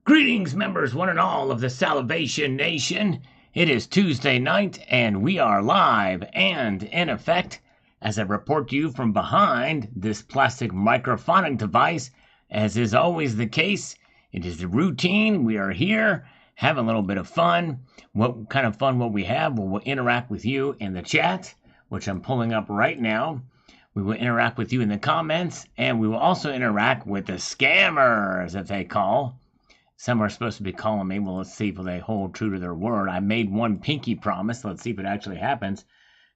Greetings, members, one and all of the Salvation Nation. It is Tuesday night, and we are live and in effect as I report to you from behind this plastic microphonic device. As is always the case, it is the routine. We are here having a little bit of fun. What kind of fun will we have? Well, we'll interact with you in the chat, which I'm pulling up right now. We will interact with you in the comments, and we will also interact with the scammers, as they call. Some are supposed to be calling me. Well, let's see if they hold true to their word. I made one pinky promise. Let's see if it actually happens.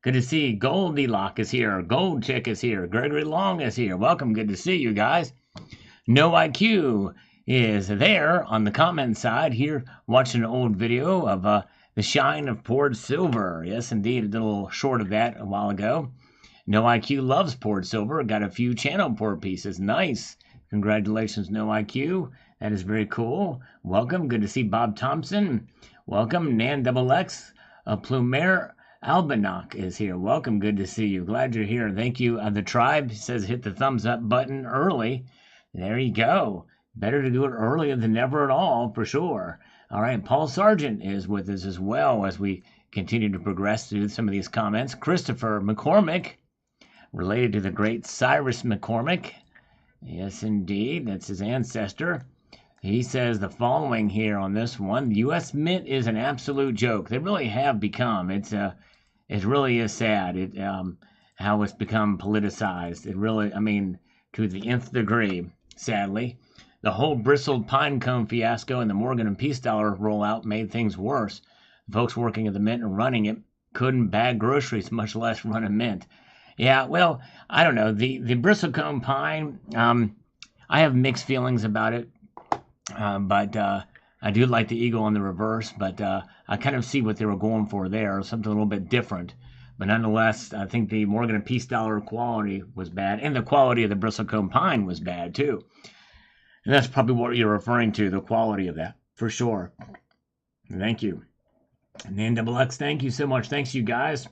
Good to see Goldilocks is here. Gold Chick is here. Gregory Long is here. Welcome. Good to see you guys. No IQ is there on the comment side here watching an old video of the shine of poured silver. Yes, indeed. I did a little short of that a while ago. No IQ loves poured silver. Got a few channel pour pieces. Nice. Congratulations, No IQ. That is very cool. Welcome. Good to see Bob Thompson. Welcome. NanXX. Plumer Albanock is here. Welcome. Good to see you. Glad you're here. Thank you. The tribe says hit the thumbs up button early. There you go. Better to do it earlier than never at all, for sure. All right. Paul Sargent is with us as well as we continue to progress through some of these comments. Christopher McCormick, related to the great Cyrus McCormick. Yes, indeed. That's his ancestor. He says the following here on this one. The U.S. Mint is an absolute joke. They really have become. It really is sad how it's become politicized. It really, to the nth degree, sadly. The whole bristled pine cone fiasco and the Morgan and Peace dollar rollout made things worse. The folks working at the Mint and running it couldn't bag groceries, much less run a mint. Yeah, well, I don't know. The bristlecone pine, I have mixed feelings about it. But I do like the eagle in the reverse, but I kind of see what they were going for there, something a little bit different. But nonetheless, I think the Morgan and Peace dollar quality was bad, and the quality of the bristlecone pine was bad too. And that's probably what you're referring to, the quality of that, for sure. Thank you. And NanXX, thank you so much. Thanks, you guys,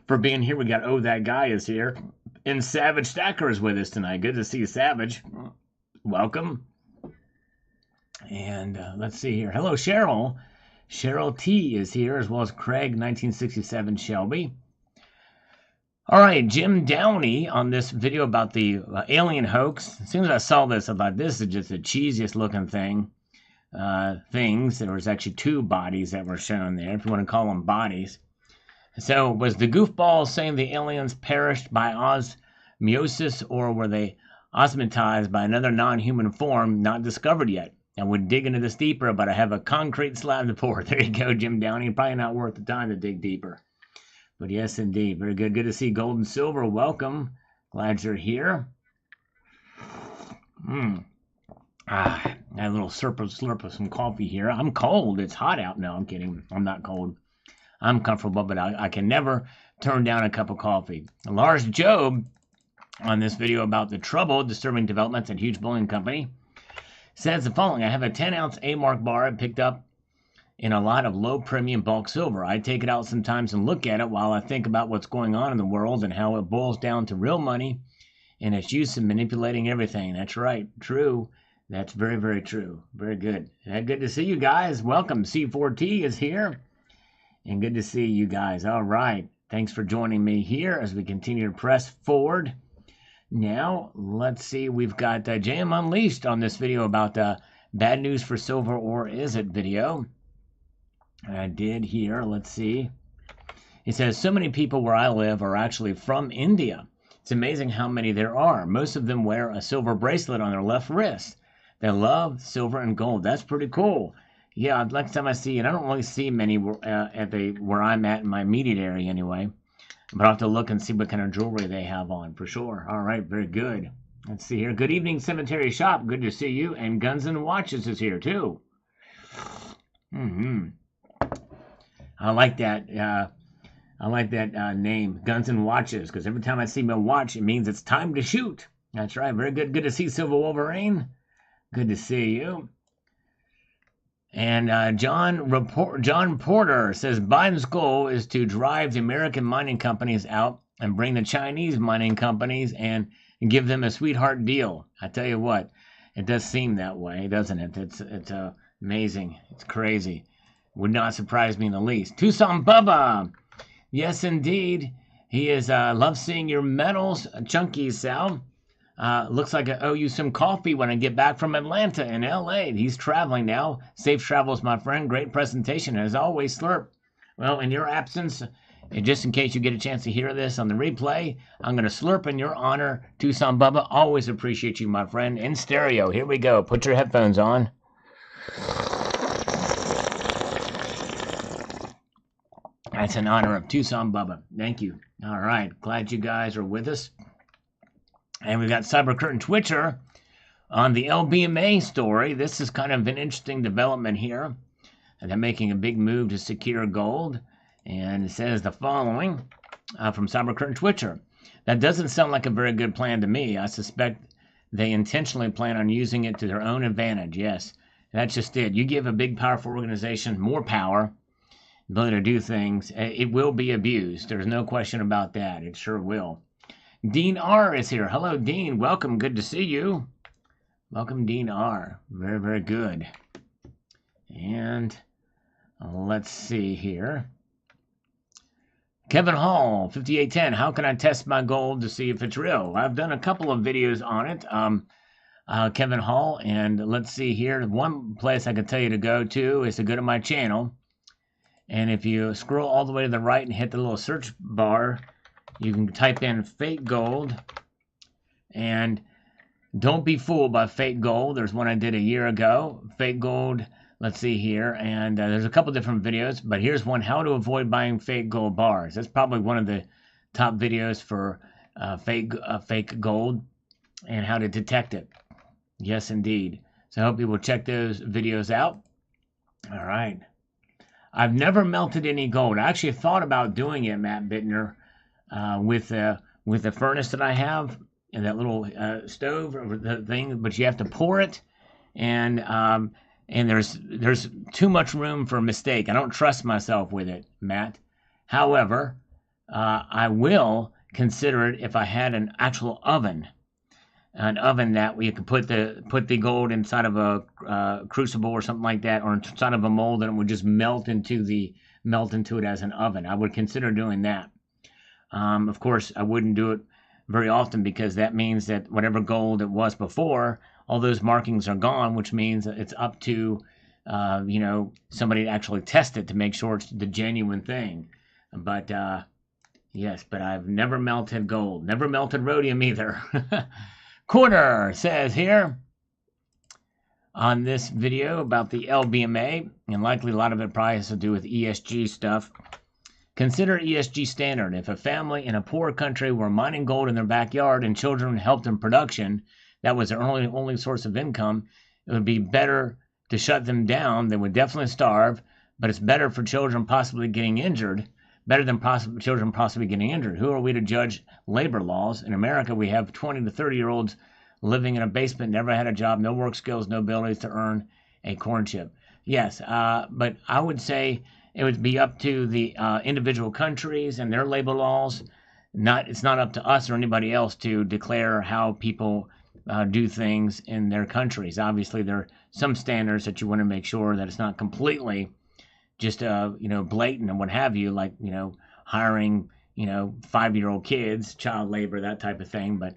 for being here. We got, that guy is here. And Savage Stacker is with us tonight. Good to see you, Savage. Welcome. And let's see here. Hello, Cheryl. Cheryl T is here, as well as Craig, 1967 Shelby. All right, Jim Downey on this video about the alien hoax. As soon as I saw this, I thought this is just the cheesiest looking thing. There was actually two bodies that were shown there, if you want to call them bodies. So, was the goofball saying the aliens perished by osmosis, or were they osmotized by another non-human form not discovered yet? I would dig into this deeper, but I have a concrete slab to pour. There you go, Jim Downey. Probably not worth the time to dig deeper. But yes, indeed. Very good. Good to see Gold and Silver. Welcome. Glad you're here. I had a little slurp of some coffee here. I'm cold. It's hot out. No, I'm kidding. I'm not cold. I'm comfortable, but I can never turn down a cup of coffee. Lars Job, on this video about the trouble, disturbing developments at huge bullion company, says the following. I have a 10-ounce A-Mark bar I picked up in a lot of low-premium bulk silver. I take it out sometimes and look at it while I think about what's going on in the world and how it boils down to real money and its use in manipulating everything. That's right. True. That's very, very true. Very good. Good to see you guys. Welcome. C4T is here. And good to see you guys. All right. Thanks for joining me here as we continue to press forward. Now, let's see. We've got JM Unleashed on this video about bad news for silver, or is it video. I did here. Let's see. It says, so many people where I live are actually from India. It's amazing how many there are. Most of them wear a silver bracelet on their left wrist. They love silver and gold. That's pretty cool. Yeah, next time I see it, I don't really see many where I'm at in my immediate area anyway. But I'll have to look and see what kind of jewelry they have on, for sure. All right, very good. Let's see here. Good evening, Cemetery Shop. Good to see you. And Guns and Watches is here, too. I like that. Name, Guns and Watches, because every time I see my watch, it means it's time to shoot. That's right. Very good. Good to see Silver Wolverine. Good to see you. And John Porter says Biden's goal is to drive the American mining companies out and bring the Chinese mining companies and give them a sweetheart deal. I tell you what, it does seem that way, doesn't it? It's Amazing. It's crazy. Would not surprise me in the least. Tucson Bubba. Yes, indeed. He is, loves seeing your medals. Chunky Sal. Looks like I owe you some coffee when I get back from Atlanta and LA. He's traveling now. Safe travels, my friend. Great presentation. As always, Slurp. Well, in your absence, and just in case you get a chance to hear this on the replay, I'm going to slurp in your honor. Tucson Bubba, always appreciate you, my friend. In stereo. Here we go. Put your headphones on. That's in honor of Tucson Bubba. Thank you. All right. Glad you guys are with us. And we've got Cyber Curtain Twitcher on the LBMA story. This is kind of an interesting development here. And they're making a big move to secure gold. And it says the following from Cyber Curtain Twitcher. That doesn't sound like a very good plan to me. I suspect they intentionally plan on using it to their own advantage. Yes, that's just it. You give a big, powerful organization more power, ability to do things, it will be abused. There's no question about that. It sure will. Dean R. is here. Hello, Dean. Welcome. Good to see you. Welcome, Dean R. Very, very good. And let's see here. Kevin Hall, 5810. How can I test my gold to see if it's real? I've done a couple of videos on it, Kevin Hall. And let's see here. One place I can tell you to go to is to go to my channel. And if you scroll all the way to the right and hit the little search bar, you can type in fake gold, and don't be fooled by fake gold. There's one I did a year ago, fake gold. Let's see here, and there's a couple different videos, but here's one, how to avoid buying fake gold bars. That's probably one of the top videos for fake gold and how to detect it. Yes, indeed. So I hope you will check those videos out. All right. I've never melted any gold. I actually thought about doing it, Matt Bittner. With the furnace that I have and that little stove or the thing, but you have to pour it, and there's too much room for a mistake. I don't trust myself with it, Matt. However, I will consider it if I had an actual oven, that we could put the gold inside of a crucible or something like that, or inside of a mold, and it would just melt into it as an oven. I would consider doing that. Of course, I wouldn't do it very often because that means that whatever gold it was before, all those markings are gone, which means it's up to, somebody to actually test it to make sure it's the genuine thing. But, yes, but I've never melted gold. Never melted rhodium either. Corner says here on this video about the LBMA, and likely a lot of it probably has to do with ESG stuff. Consider ESG standard. If a family in a poor country were mining gold in their backyard and children helped in production, that was their only source of income, it would be better to shut them down. They would definitely starve, but it's better for children possibly getting injured, better than children possibly getting injured. Who are we to judge labor laws? In America, we have 20 to 30-year-olds living in a basement, never had a job, no work skills, no abilities to earn a corn chip. Yes, but I would say it would be up to the individual countries and their labor laws. It's not up to us or anybody else to declare how people do things in their countries. Obviously, there are some standards that you want to make sure that it's not completely just blatant and what have you, like hiring 5-year-old kids, child labor, that type of thing. But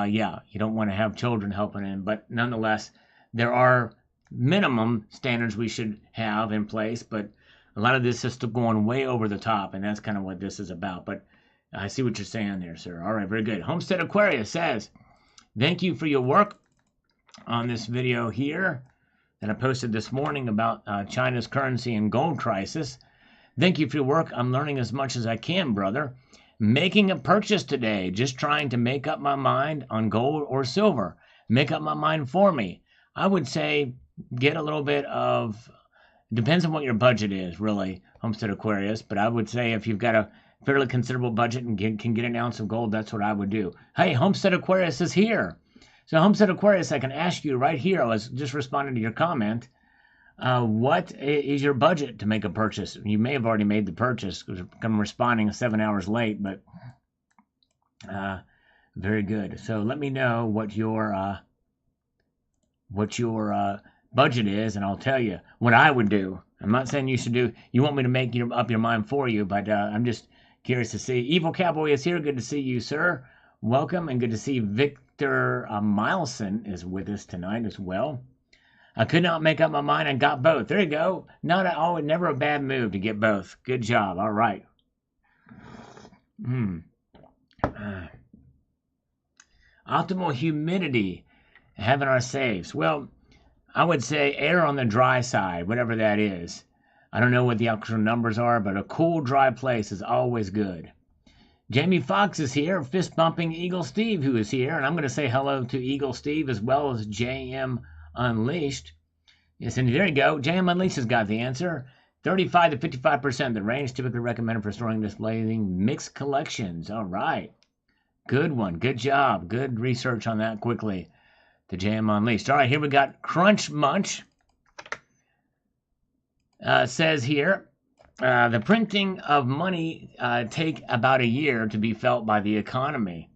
yeah, you don't want to have children helping in. But nonetheless, there are minimum standards we should have in place, but a lot of this is still going way over the top, and that's kind of what this is about. But I see what you're saying there, sir. All right, very good. Homestead Aquarius says, thank you for your work on this video here that I posted this morning about China's currency and gold crisis. Thank you for your work. I'm learning as much as I can, brother. Making a purchase today, just trying to make up my mind on gold or silver. Make up my mind for me. I would say get a little bit of... Depends on what your budget is, really, Homestead Aquarius. But I would say if you've got a fairly considerable budget and can get an ounce of gold, that's what I would do. Hey, Homestead Aquarius is here. So Homestead Aquarius, I can ask you right here. I was just responding to your comment. What is your budget to make a purchase? You may have already made the purchase because I'm responding 7 hours late, but very good. So let me know what your budget is, and I'll tell you what I would do. I'm not saying you should do. You want me to make up your mind for you, but I'm just curious to see. Evil Cowboy is here. Good to see you, sir. Welcome, and good to see Victor Mileson is with us tonight as well. I could not make up my mind and got both. There you go. Never a bad move to get both. Good job. All right. Optimal humidity having our saves. Well, I would say air on the dry side, whatever that is. I don't know what the actual numbers are, but a cool, dry place is always good. Jamie Foxx is here, fist bumping Eagle Steve, who is here, and I'm going to say hello to Eagle Steve as well as JM Unleashed. Yes, and there you go. JM Unleashed has got the answer. 35 to 55%, the range typically recommended for storing and displaying mixed collections. All right. Good one. Good job. Good research on that quickly. To JM Unleashed. All right, here we got Crunch Munch. Says here, the printing of money take about a year to be felt by the economy.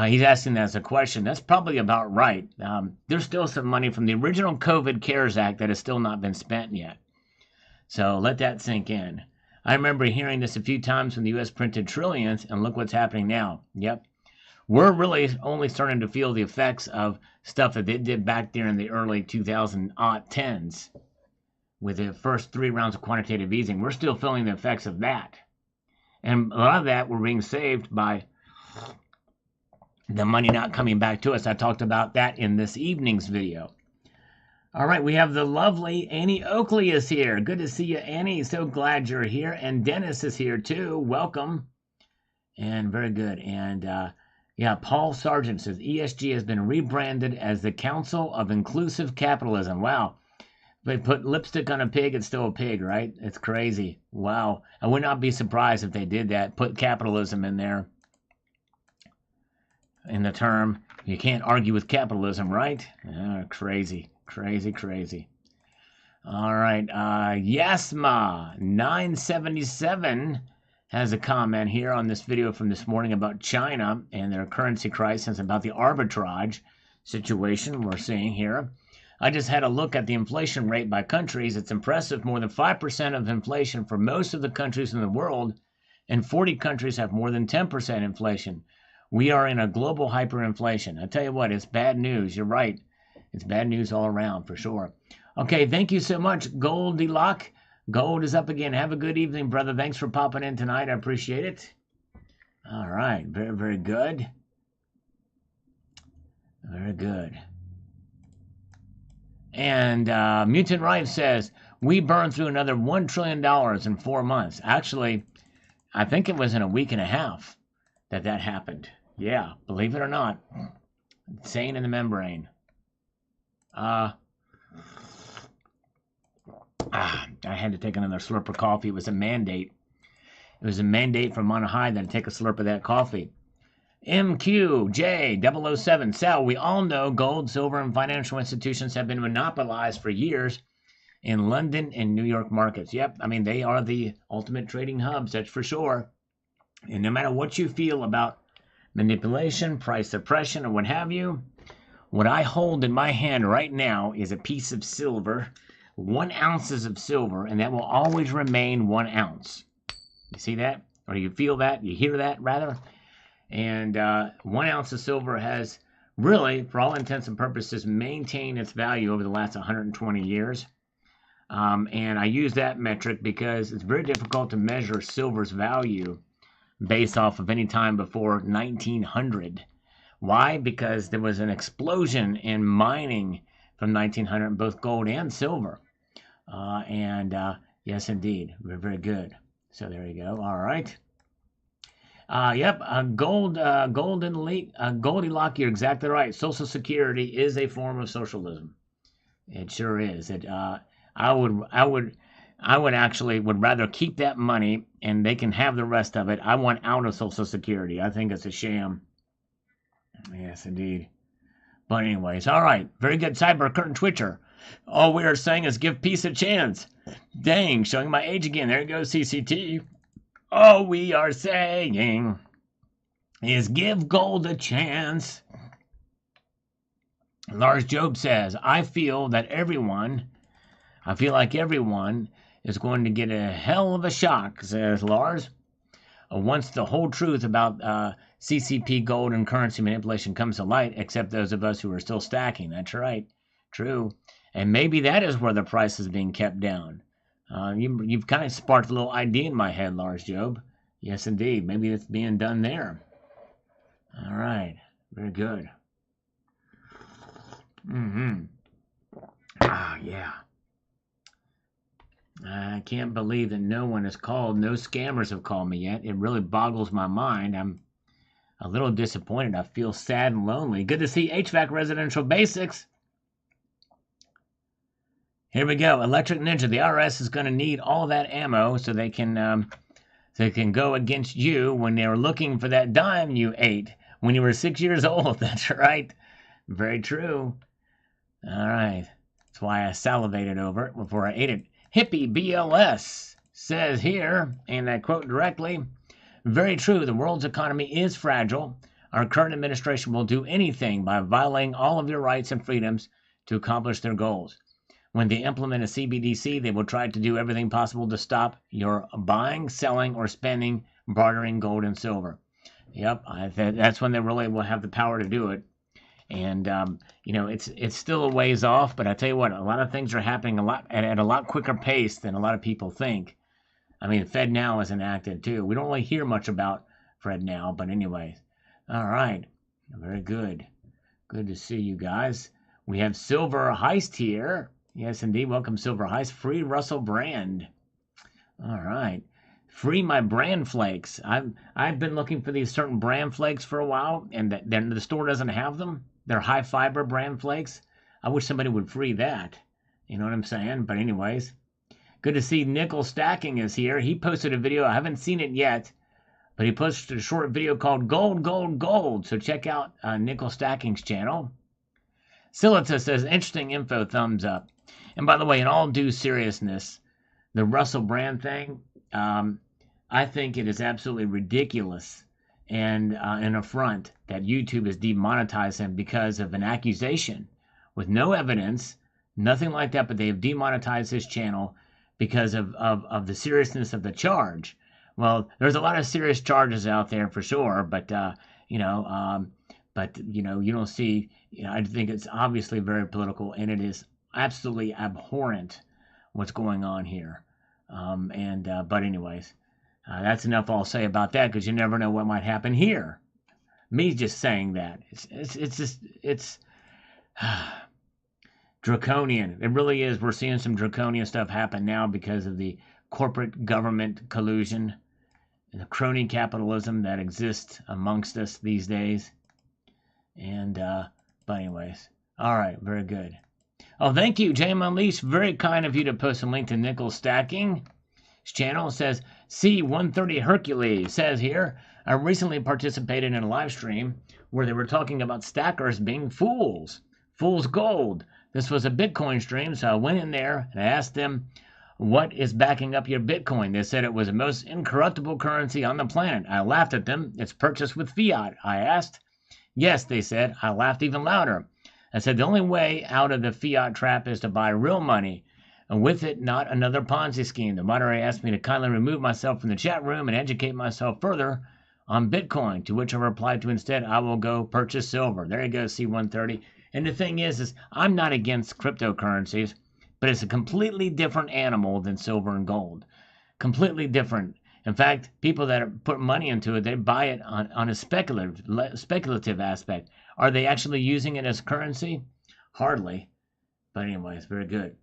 He's asking that as a question. That's probably about right. There's still some money from the original COVID CARES Act that has still not been spent yet. So let that sink in. I remember hearing this a few times when the U.S. printed trillions, and look what's happening now. Yep. We're really only starting to feel the effects of stuff that they did back there in the early 2010s with the first 3 rounds of quantitative easing. We're still feeling the effects of that. And a lot of that we're being saved by the money not coming back to us. I talked about that in this evening's video. All right, we have the lovely Annie Oakley is here. Good to see you, Annie. So glad you're here. And Dennis is here too. Welcome. And very good. And yeah, Paul Sargent says ESG has been rebranded as the Council of Inclusive Capitalism. Wow. They put lipstick on a pig, it's still a pig, right? It's crazy. Wow. I would not be surprised if they did that. Put capitalism in there. In the term. You can't argue with capitalism, right? Crazy. Crazy, crazy. All right. Yasma 977 has a comment here on this video from this morning about China and their currency crisis, about the arbitrage situation we're seeing here. I just had a look at the inflation rate by countries. It's impressive. More than 5% of inflation for most of the countries in the world, and 40 countries have more than 10% inflation. We are in a global hyperinflation. I tell you what, it's bad news. You're right. It's bad news all around for sure. Okay, thank you so much, Goldilocks. Gold is up again. Have a good evening, brother. Thanks for popping in tonight. I appreciate it. All right. Very, very good. Very good. And Mutant Rife says, we burned through another $1 trillion in 4 months. Actually, I think it was in a week and a half that happened. Yeah, believe it or not. Insane in the membrane. I had to take another slurp of coffee. It was a mandate. It was a mandate from on high that I take a slurp of that coffee. MQJ007. Sal, we all know gold, silver, and financial institutions have been monopolized for years in London and New York markets. Yep, I mean, they are the ultimate trading hubs, that's for sure. And no matter what you feel about manipulation, price suppression, or what have you, what I hold in my hand right now is a piece of silver. 1 ounce of silver, and that will always remain 1 ounce. You see that? Or you feel that? You hear that, rather? And 1 ounce of silver has really, for all intents and purposes, maintained its value over the last 120 years. And I use that metric because it's very difficult to measure silver's value based off of any time before 1900. Why? Because there was an explosion in mining from 1900, both gold and silver. Yes, indeed, we're very good. So there you go. All right. Yep. Goldilocks, you're exactly right. Social Security is a form of socialism. It sure is. I would actually would rather keep that money and they can have the rest of it. I want out of Social Security. I think it's a sham. Yes, indeed. But anyways, all right. Very good. Cyber Curtain Twitcher. All we are saying is give peace a chance. Dang, showing my age again. There you go, CCT. All we are saying is give gold a chance. Lars Job says, I feel like everyone is going to get a hell of a shock, says Lars. Once the whole truth about CCP gold and currency manipulation comes to light, except those of us who are still stacking. That's right. True. And maybe that is where the price is being kept down. You've kind of sparked a little idea in my head, Lars Job. Yes, indeed. Maybe it's being done there. All right. Very good. Ah, yeah. I can't believe that no one has called. No scammers have called me yet. It really boggles my mind. I'm a little disappointed. I feel sad and lonely. Good to see HVAC Residential Basics. Here we go. Electric Ninja. The IRS is going to need all that ammo so they can go against you when they were looking for that dime you ate when you were 6 years old. That's right. Very true. All right. That's why I salivated over it before I ate it. Hippie BLS says here, and I quote directly, very true, the world's economy is fragile. Our current administration will do anything by violating all of your rights and freedoms to accomplish their goals. When they implement a CBDC, they will try to do everything possible to stop your buying, selling, or spending, bartering gold and silver. Yep, that's when they really will have the power to do it. And it's still a ways off, but I tell you what, a lot of things are happening at a lot quicker pace than a lot of people think. I mean, FedNow is enacted too. We don't really hear much about FedNow, but anyways. All right, very good. Good to see you guys. We have Silver Heist here. Yes, indeed. Welcome, Silver Heist. Free Russell Brand. All right. Free my bran flakes. I've been looking for these certain bran flakes for a while, and the store doesn't have them. They're high fiber bran flakes. I wish somebody would free that. You know what I'm saying? But anyways, good to see Nickel Stacking is here. He posted a video. I haven't seen it yet, but he posted a short video called Gold, Gold, Gold. So check out Nickel Stacking's channel. Silita says, interesting info, thumbs up. And by the way, in all due seriousness, the Russell Brand thing, I think it is absolutely ridiculous and an affront that YouTube has demonetized him because of an accusation with no evidence, nothing like that, but they have demonetized his channel because of the seriousness of the charge. Well, there's a lot of serious charges out there for sure, but you don't see, I think it's obviously very political, and it is absolutely abhorrent what's going on here. But anyways, that's enough I'll say about that, because you never know what might happen here. Me just saying that. It's draconian. It really is. We're seeing some draconian stuff happen now because of the corporate government collusion and the crony capitalism that exists amongst us these days. But anyways, all right, very good. Oh, thank you, JM Unleashed. Very kind of you to post a link to Nickel Stacking. His channel says, C130 Hercules says here, I recently participated in a live stream where they were talking about stackers being fools. Fool's gold. This was a Bitcoin stream, so I went in there and I asked them, what is backing up your Bitcoin? They said it was the most incorruptible currency on the planet. I laughed at them. It's purchased with fiat. I asked. Yes, they said. I laughed even louder. I said the only way out of the fiat trap is to buy real money, and with it, not another Ponzi scheme. The moderator asked me to kindly remove myself from the chat room and educate myself further on Bitcoin, to which I replied to instead, I will go purchase silver. There you go, C130. And the thing is I'm not against cryptocurrencies, but it's a completely different animal than silver and gold. Completely different. In fact, people that put money into it, they buy it on a speculative aspect. Are they actually using it as currency? Hardly. But anyways, very good.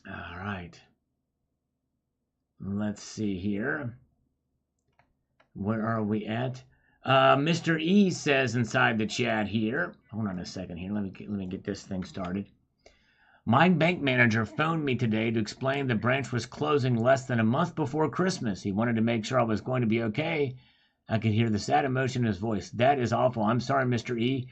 All right. Let's see here. Where are we at? Mr. E says inside the chat here. Hold on a second here. Let me get this thing started. My bank manager phoned me today to explain the branch was closing less than a month before Christmas. He wanted to make sure I was going to be okay. I could hear the sad emotion in his voice. That is awful. I'm sorry, Mr. E.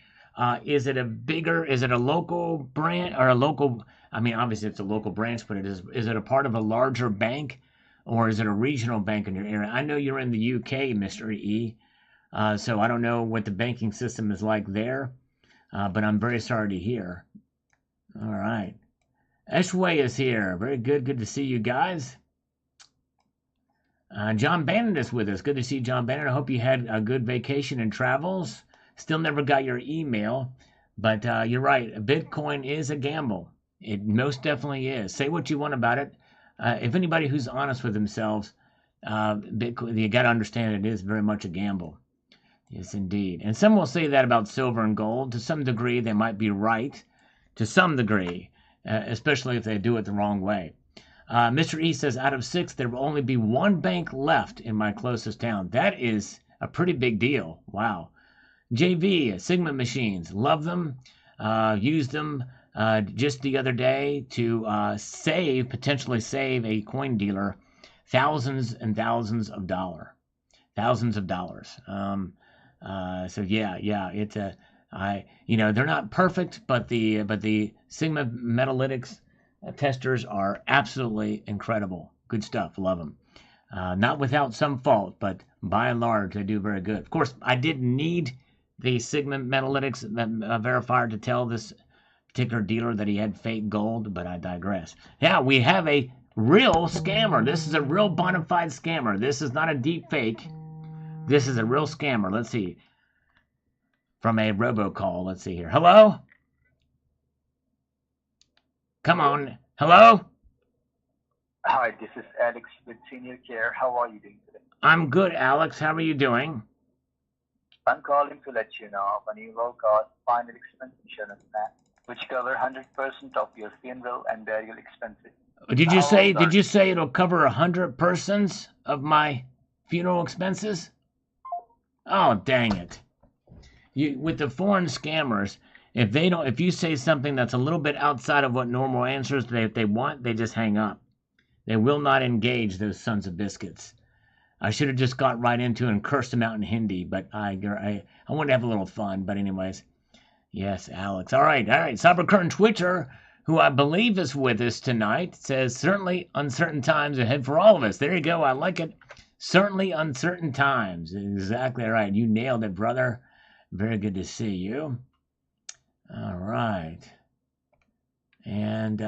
Is it a local branch or a local, I mean, obviously it's a local branch, but is it a part of a larger bank, or is it a regional bank in your area? I know you're in the UK, Mr. E. So I don't know what the banking system is like there. but I'm very sorry to hear. All right. Eshway is here. Very good. Good to see you guys. John Bannon is with us. Good to see John Bannon. I hope you had a good vacation and travels. Still never got your email, but you're right. Bitcoin is a gamble. It most definitely is. Say what you want about it. If anybody who's honest with themselves, Bitcoin, you got to understand it is very much a gamble. Yes, indeed. And some will say that about silver and gold. To some degree, they might be right. To some degree, especially if they do it the wrong way. Mr. E says, out of 6, there will only be 1 bank left in my closest town. That is a pretty big deal. Wow. JV, Sigma machines. Love them. Used them just the other day to potentially save a coin dealer thousands and thousands of dollars. Thousands of dollars. So yeah, it's they're not perfect, but the Sigma Metalytics testers are absolutely incredible. Good stuff. Love them. Not without some fault, but by and large, they do very good. Of course, I didn't need the Sigma Metalytics verifier to tell this particular dealer that he had fake gold, but I digress. Yeah, we have a real scammer. This is a real bona fide scammer. This is not a deep fake. This is a real scammer. Let's see. From a robocall. Let's see here. Hello? Come on. Hello? Hi, this is Alex with Senior Care. How are you doing today? I'm good, Alex. How are you doing? I'm calling to let you know of a new low-cost final expense insurance plan, which cover 100% of your funeral and burial expenses. Did you say it'll cover 100% of my funeral expenses? Oh, dang it. With the foreign scammers, if you say something that's a little bit outside of what normal answers they want, they just hang up. They will not engage, those sons of biscuits. I should have just got right into it and cursed them out in Hindi, but I wanted to have a little fun. But anyways, yes, Alex. All right. Cyber Curtain Twitcher, who I believe is with us tonight, says certainly uncertain times ahead for all of us. There you go. I like it. Certainly uncertain times. Exactly right. You nailed it, brother. Very good to see you. All right. And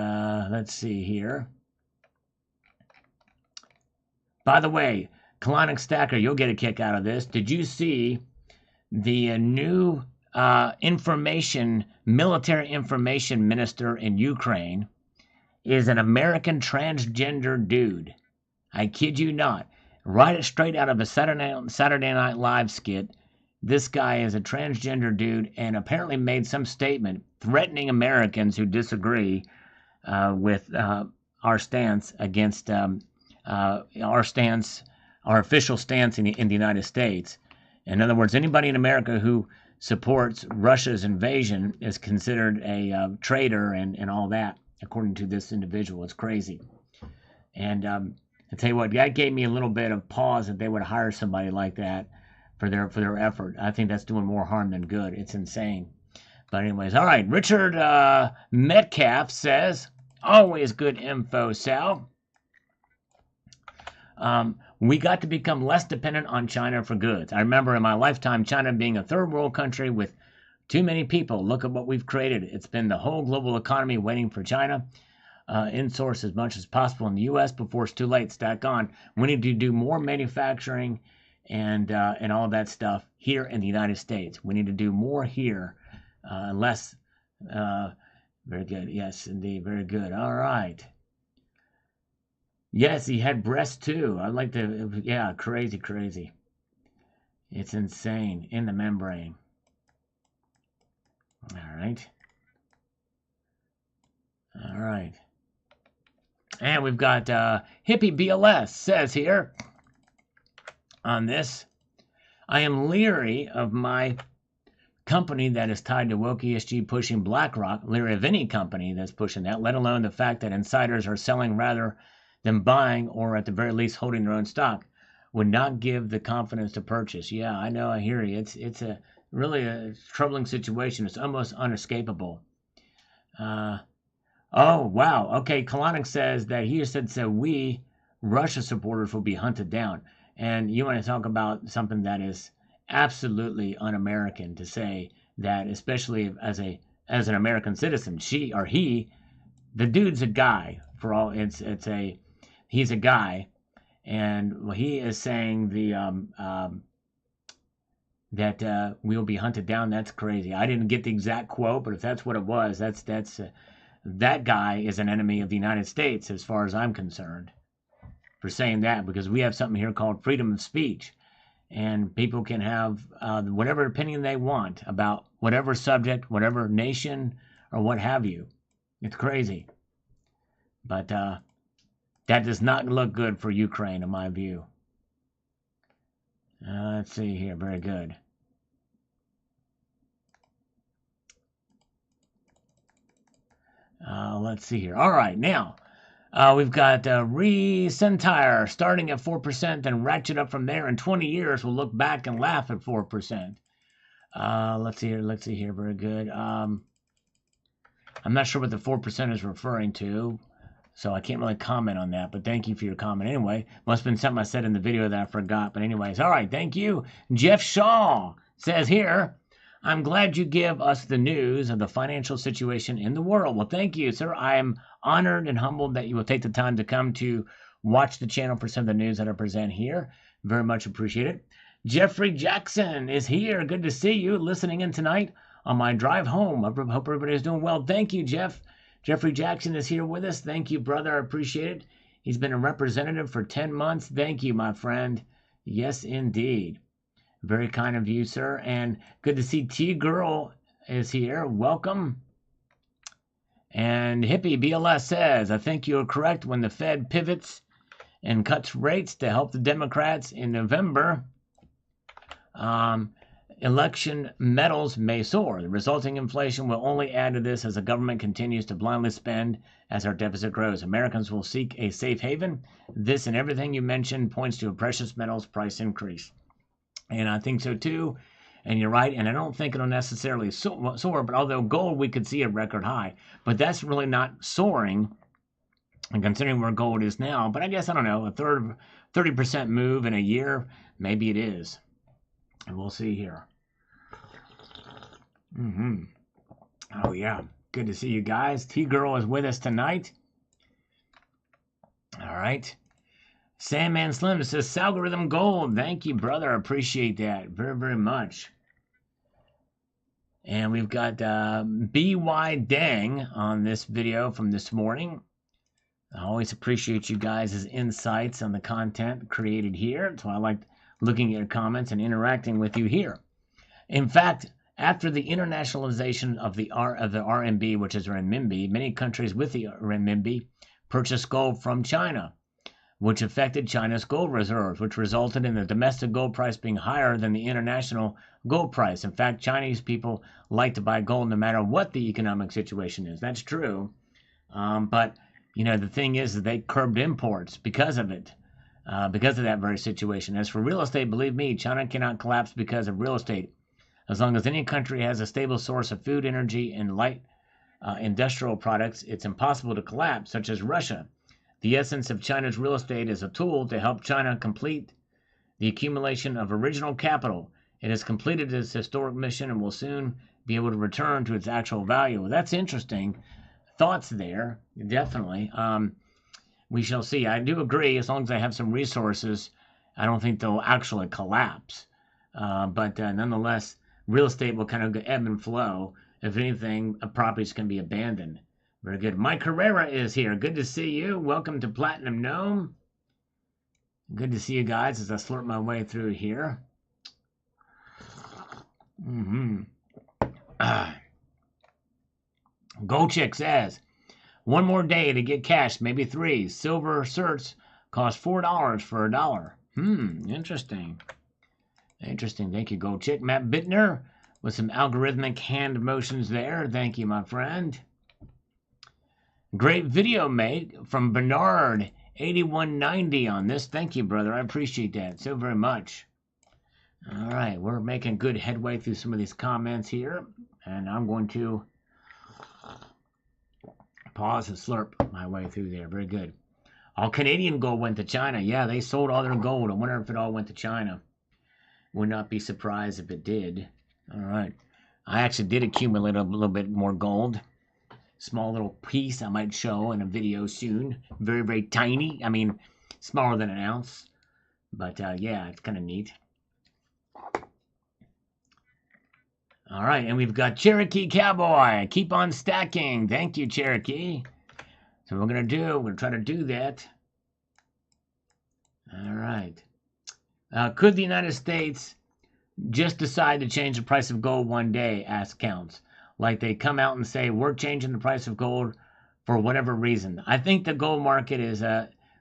let's see here. By the way, Colonic Stacker, you'll get a kick out of this. Did you see the new military information minister in Ukraine is an American transgender dude? I kid you not. Right straight out of a Saturday Night Live skit. This guy is a transgender dude and apparently made some statement threatening Americans who disagree with our stance against our official stance in the United States. In other words, anybody in America who supports Russia's invasion is considered a traitor and all that, according to this individual. It's crazy. And I tell you what, that gave me a little bit of pause that they would hire somebody like that for their effort. I think that's doing more harm than good. It's insane. But anyways, all right. Richard Metcalf says, always good info, Sal. We got to become less dependent on China for goods. I remember in my lifetime, China being a third world country with too many people. Look at what we've created. It's been the whole global economy waiting for China. Insource as much as possible in the U.S. before it's too late. Stack on. We need to do more manufacturing and all that stuff here in the United States. We need to do more here, less. Very good. Yes, indeed. Very good. All right. Yes, he had breasts too. I like the, yeah, crazy. It's insane in the membrane. All right. And we've got Hippie BLS says here on this, I am leery of my company that is tied to woke ESG pushing BlackRock, leery of any company that's pushing that, let alone the fact that insiders are selling rather than buying or at the very least holding their own stock. Would not give the confidence to purchase. Yeah, I know, I hear you. It's a really a troubling situation. It's almost unescapable. Oh, wow. Okay, Kalanick says that he said, so we, Russia supporters, will be hunted down. And you want to talk about something that is absolutely un-American to say that, especially as an American citizen, she or he, the dude's a guy for all. He's a guy, and he is saying that we'll be hunted down. That's crazy. I didn't get the exact quote, but if that's what it was, that guy is an enemy of the United States, as far as I'm concerned, for saying that, because we have something here called freedom of speech, and people can have whatever opinion they want about whatever subject, whatever nation, or what have you. It's crazy. But that does not look good for Ukraine, in my view. Let's see here. Very good. Let's see here. All right, now we've got Recentire starting at 4%, then ratchet up from there. In 20 years, we'll look back and laugh at 4%. Let's see here. Let's see here. Very good. I'm not sure what the 4% is referring to, so I can't really comment on that, but thank you for your comment anyway. Must have been something I said in the video that I forgot, but anyways. All right, thank you. Jeff Shaw says here, I'm glad you give us the news of the financial situation in the world. Well, thank you, sir. I am honored and humbled that you will take the time to come to watch the channel for some of the news that I present here. Very much appreciate it. Jeffrey Jackson is here. Good to see you listening in tonight on my drive home. I hope everybody's doing well. Thank you, Jeff. Jeffrey Jackson is here with us. Thank you, brother. I appreciate it. He's been a representative for 10 months. Thank you, my friend. Yes, indeed. Very kind of you, sir. And good to see T-Girl is here. Welcome. And Hippie BLS says, I think you are correct when the Fed pivots and cuts rates to help the Democrats in November. Election metals may soar. The resulting inflation will only add to this as the government continues to blindly spend as our deficit grows. Americans will seek a safe haven. This and everything you mentioned points to a precious metals price increase. And I think so too. And you're right. And I don't think it'll necessarily soar, but although gold, we could see a record high, but that's really not soaring. And considering where gold is now, but I guess, I don't know, a 30% move in a year, maybe it is. And we'll see here. Oh, yeah. Good to see you guys. T-Girl is with us tonight. All right. Sandman Slim says, Salgorithm Gold. Thank you, brother. I appreciate that very, very much. And we've got BY Dang on this video from this morning. I always appreciate you guys' insights on the content created here. So I like looking at your comments and interacting with you here. In fact, after the internationalization of the RMB, which is renminbi, many countries with the renminbi purchased gold from China, which affected China's gold reserves, which resulted in the domestic gold price being higher than the international gold price. In fact, Chinese people like to buy gold no matter what the economic situation is. That's true. But, you know, the thing is that they curbed imports because of it, because of that very situation. As for real estate, believe me, China cannot collapse because of real estate. As long as any country has a stable source of food, energy, and light industrial products, it's impossible to collapse, such as Russia. The essence of China's real estate is a tool to help China complete the accumulation of original capital. It has completed its historic mission and will soon be able to return to its actual value. Well, that's interesting. Thoughts there, definitely. We shall see. I do agree, as long as they have some resources, I don't think they'll actually collapse. But nonetheless, real estate will kind of ebb and flow. If anything, properties can be abandoned. Very good. Mike Herrera is here. Good to see you. Welcome to Platinum Gnome. Good to see you guys as I slurp my way through here. Gold Chick says, one more day to get cash, maybe 3. Silver certs cost $4 for $1. Interesting. Interesting. Thank you, Gold Chick. Matt Bittner with some algorithmic hand motions there. Thank you, my friend. Great video, mate, from Bernard 8190 on this. Thank you, brother. I appreciate that so very much. All right, we're making good headway through some of these comments here, and I'm going to pause and slurp my way through there. Very good. All Canadian gold went to China. Yeah, they sold all their gold. I wonder if it all went to China. Would not be surprised if it did. All right. I actually did accumulate a little bit more gold. Small little piece I might show in a video soon. Very, very tiny. I mean, smaller than an ounce. But yeah, it's kind of neat. All right, and we've got Cherokee Cowboy. Keep on stacking. Thank you, Cherokee. So we're going to try to do that. All right. Could the United States just decide to change the price of gold one day, asks Counts? Like they come out and say, we're changing the price of gold for whatever reason. I think the gold market is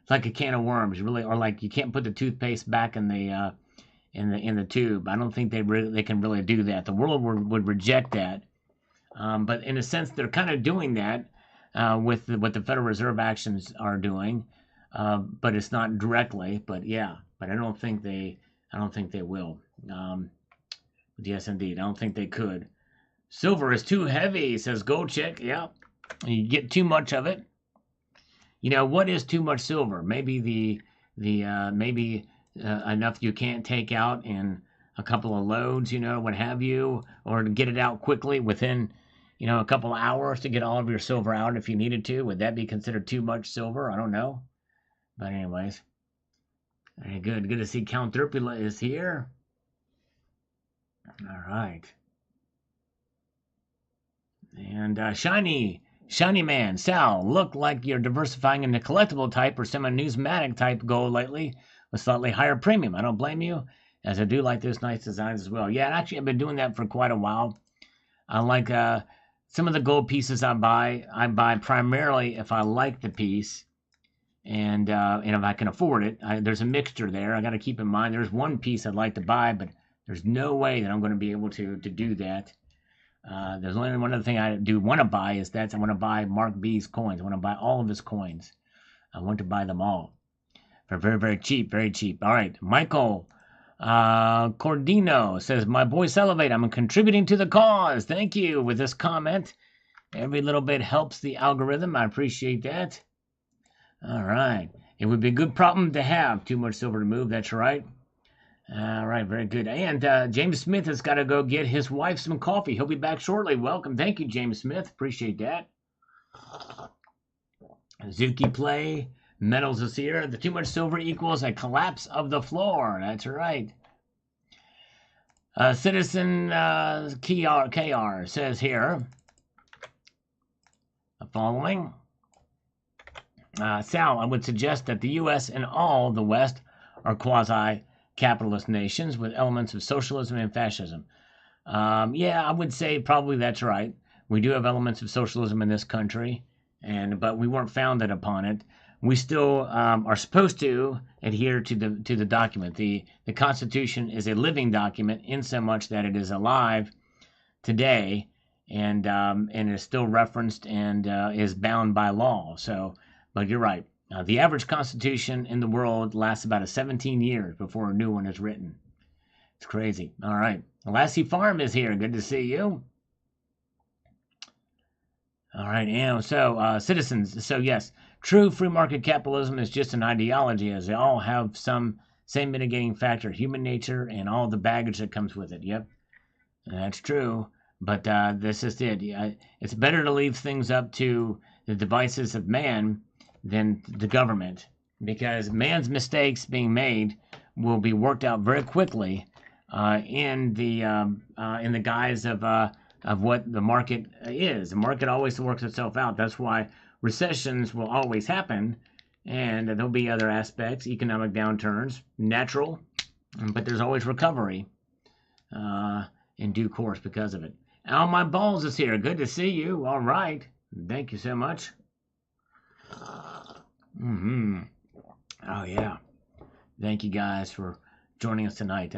like a can of worms, really, or like you can't put the toothpaste back in the tube. I don't think they can really do that. The world would reject that. But in a sense, they're kind of doing that with what the Federal Reserve actions are doing. But it's not directly. But yeah, but I don't think they will. Yes, indeed, I don't think they could. Silver is too heavy, says Goldchick. Yeah, you get too much of it. You know what is too much silver? Maybe maybe enough you can't take out in a couple of loads, what have you, or to get it out quickly within, a couple of hours to get all of your silver out if you needed to. Would that be considered too much silver? I don't know. But anyways, very good. Good to see Count Derpula is here. All right. And Shiny Man, Sal, look like you're diversifying into collectible type or semi-newsmatic type gold lately with slightly higher premium. I don't blame you, as I do like those nice designs as well. Yeah, actually, I've been doing that for quite a while. I like some of the gold pieces I buy primarily if I like the piece and if I can afford it. There's a mixture there. I got to keep in mind there's one piece I'd like to buy, but there's no way that I'm going to be able to do that. There's only one other thing I do want to buy is that I want to buy Mark B's coins. I want to buy all of his coins. I want to buy them all for very, very cheap, very cheap. All right, Michael Cordino says, my boy Salivate, I'm contributing to the cause. Thank you with this comment. Every little bit helps the algorithm. I appreciate that. All right. It would be a good problem to have. Too much silver to move. That's right. All right, very good. And James Smith has got to go get his wife some coffee. He'll be back shortly. Welcome. Thank you, James Smith. Appreciate that. Zuki Play. Metals is here. The too much silver equals a collapse of the floor. That's right. Citizen KR says here the following. Sal, I would suggest that the U.S. and all the West are quasi-capitalist nations with elements of socialism and fascism. Yeah, I would say probably that's right. We do have elements of socialism in this country, but we weren't founded upon it. We still are supposed to adhere to the document. The Constitution is a living document in so much that it is alive today and is still referenced and is bound by law. So. But you're right. The average constitution in the world lasts about 17 years before a new one is written. It's crazy. All right. Lassie Farm is here. Good to see you. All right. And so, citizens. So, yes, true free market capitalism is just an ideology, as they all have some same mitigating factor, human nature, and all the baggage that comes with it. Yep. That's true. But this is it. It's better to leave things up to the devices of man than the government, because man's mistakes being made will be worked out very quickly in the guise of what the market is. The market always works itself out. That's why recessions will always happen, and there'll be other aspects, economic downturns, natural, but there's always recovery in due course because of it. Al, my balls is here. Good to see you. All right. Thank you so much. Oh, yeah. Thank you guys for joining us tonight.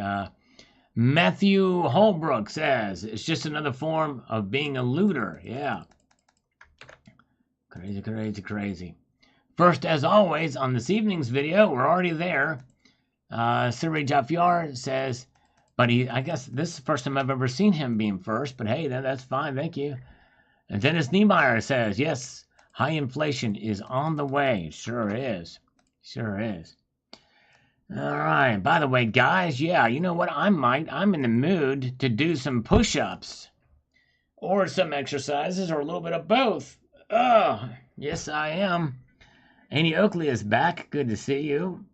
Matthew Holbrook says, it's just another form of being a looter. Yeah. Crazy, crazy, crazy. First, as always, on this evening's video, we're already there. Siri Jaffiar says, but I guess this is the first time I've ever seen him being first, but hey, that's fine. Thank you. And Dennis Niemeyer says, yes, high inflation is on the way. Sure is. Sure is. All right. By the way, guys, yeah, you know what? I'm in the mood to do some push-ups. or some exercises, or a little bit of both. Oh, yes, I am. Annie Oakley is back. Good to see you.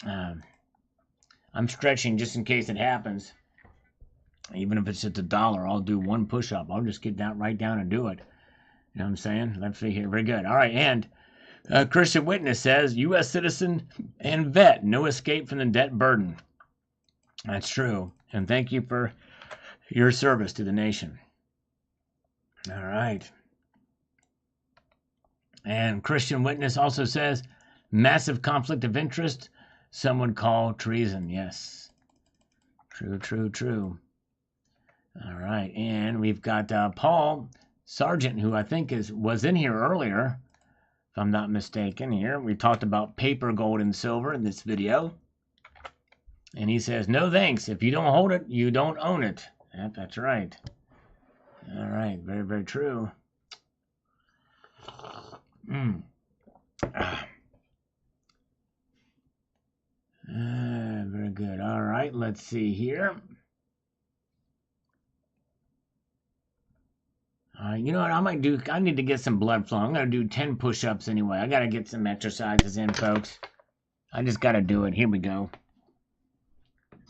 I'm stretching just in case it happens. Even if it's just $1, I'll do one push-up. I'll just get down right down and do it. You know what I'm saying? Let's see here. Very good. All right, and Christian Witness says, U.S. citizen and vet, no escape from the debt burden. That's true. And thank you for your service to the nation. All right. And Christian Witness also says, massive conflict of interest, some would call treason. Yes. True, true, true. All right. And we've got Paul Sargent, who I think was in here earlier, if I'm not mistaken here. We talked about paper, gold, and silver in this video. And he says, no thanks. If you don't hold it, you don't own it. Yep, that's right. All right. Very, very true. Very good. All right. Let's see here. You know what I might do? I need to get some blood flow. I'm going to do 10 push-ups anyway. I got to get some exercises in, folks. I just got to do it. Here we go.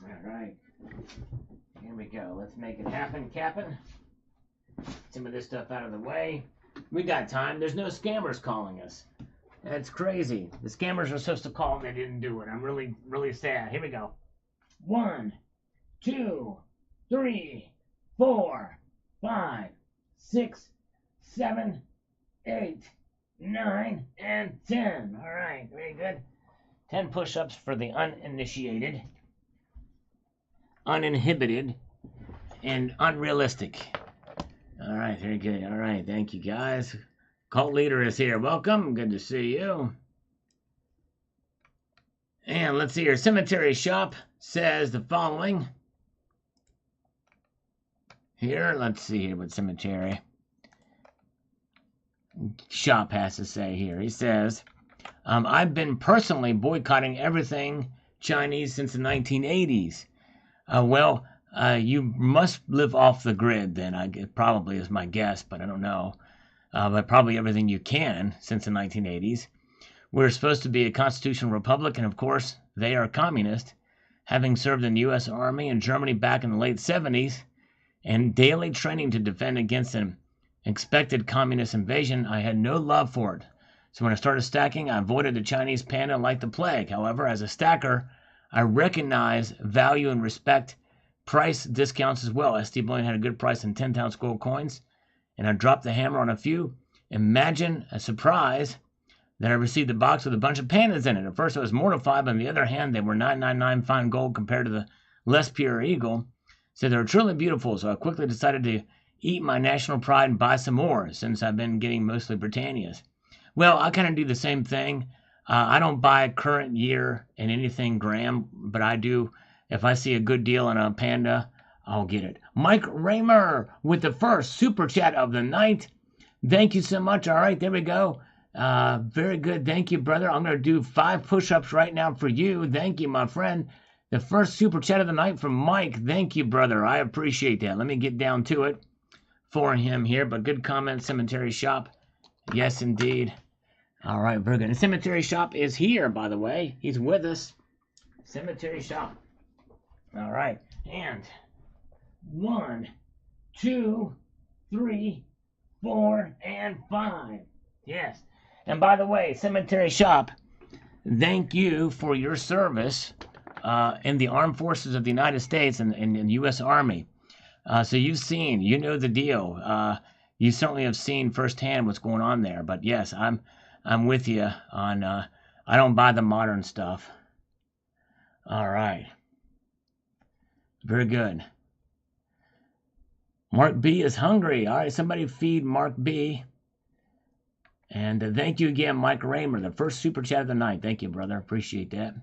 All right. Here we go. Let's make it happen, Captain. Some of this stuff out of the way. We got time. There's no scammers calling us. That's crazy. The scammers are supposed to call and they didn't do it. I'm really, really sad. Here we go. 1, 2, 3, 4, 5, 6, 7, 8, 9, and 10. All right, very good. 10 push-ups for the uninitiated, uninhibited, and unrealistic. All right, very good. All right, thank you, guys. Cult leader is here. Welcome. Good to see you. And let's see here. Cemetery Shop says the following. Here, let's see here what Cemetery Shop has to say here. He says, I've been personally boycotting everything Chinese since the 1980s. You must live off the grid then, probably is my guess, but I don't know. But probably everything you can since the 1980s. We're supposed to be a constitutional republic, and of course, they are communist. Having served in the U.S. Army in Germany back in the late 70s, and daily training to defend against an expected communist invasion, I had no love for it. So when I started stacking, I avoided the Chinese panda like the plague. However, as a stacker, I recognize value and respect price discounts as well. ST Bullion had a good price in 10-ounce gold coins, and I dropped the hammer on a few. Imagine a surprise that I received a box with a bunch of pandas in it. At first I was mortified, but on the other hand, they were 999 fine gold compared to the less pure eagle. So they were truly beautiful, so I quickly decided to eat my national pride and buy some more, since I've been getting mostly Britannias. Well, I kind of do the same thing. I don't buy current year in anything gram, but I do, if I see a good deal on a panda, I'll get it. Mike Raymer with the first super chat of the night. Thank you so much. All right, there we go. Very good. Thank you, brother. I'm going to do 5 push-ups right now for you. Thank you, my friend. The first super chat of the night from Mike. Thank you, brother. I appreciate that. Let me get down to it for him here. But good comment, Cemetery Shop. Yes, indeed. All right, very good. The Cemetery Shop is here, by the way. He's with us. Cemetery Shop. All right. And 1, 2, 3, 4, and 5. Yes. And by the way, Cemetery Shop, thank you for your service in the Armed Forces of the United States and the U.S. Army. So you've seen, you know the deal. You certainly have seen firsthand what's going on there. But yes, I'm with you on. I don't buy the modern stuff. All right. Very good. Mark B is hungry. All right, somebody feed Mark B. And thank you again, Mike Raymer, the first super chat of the night. Thank you, brother. Appreciate that.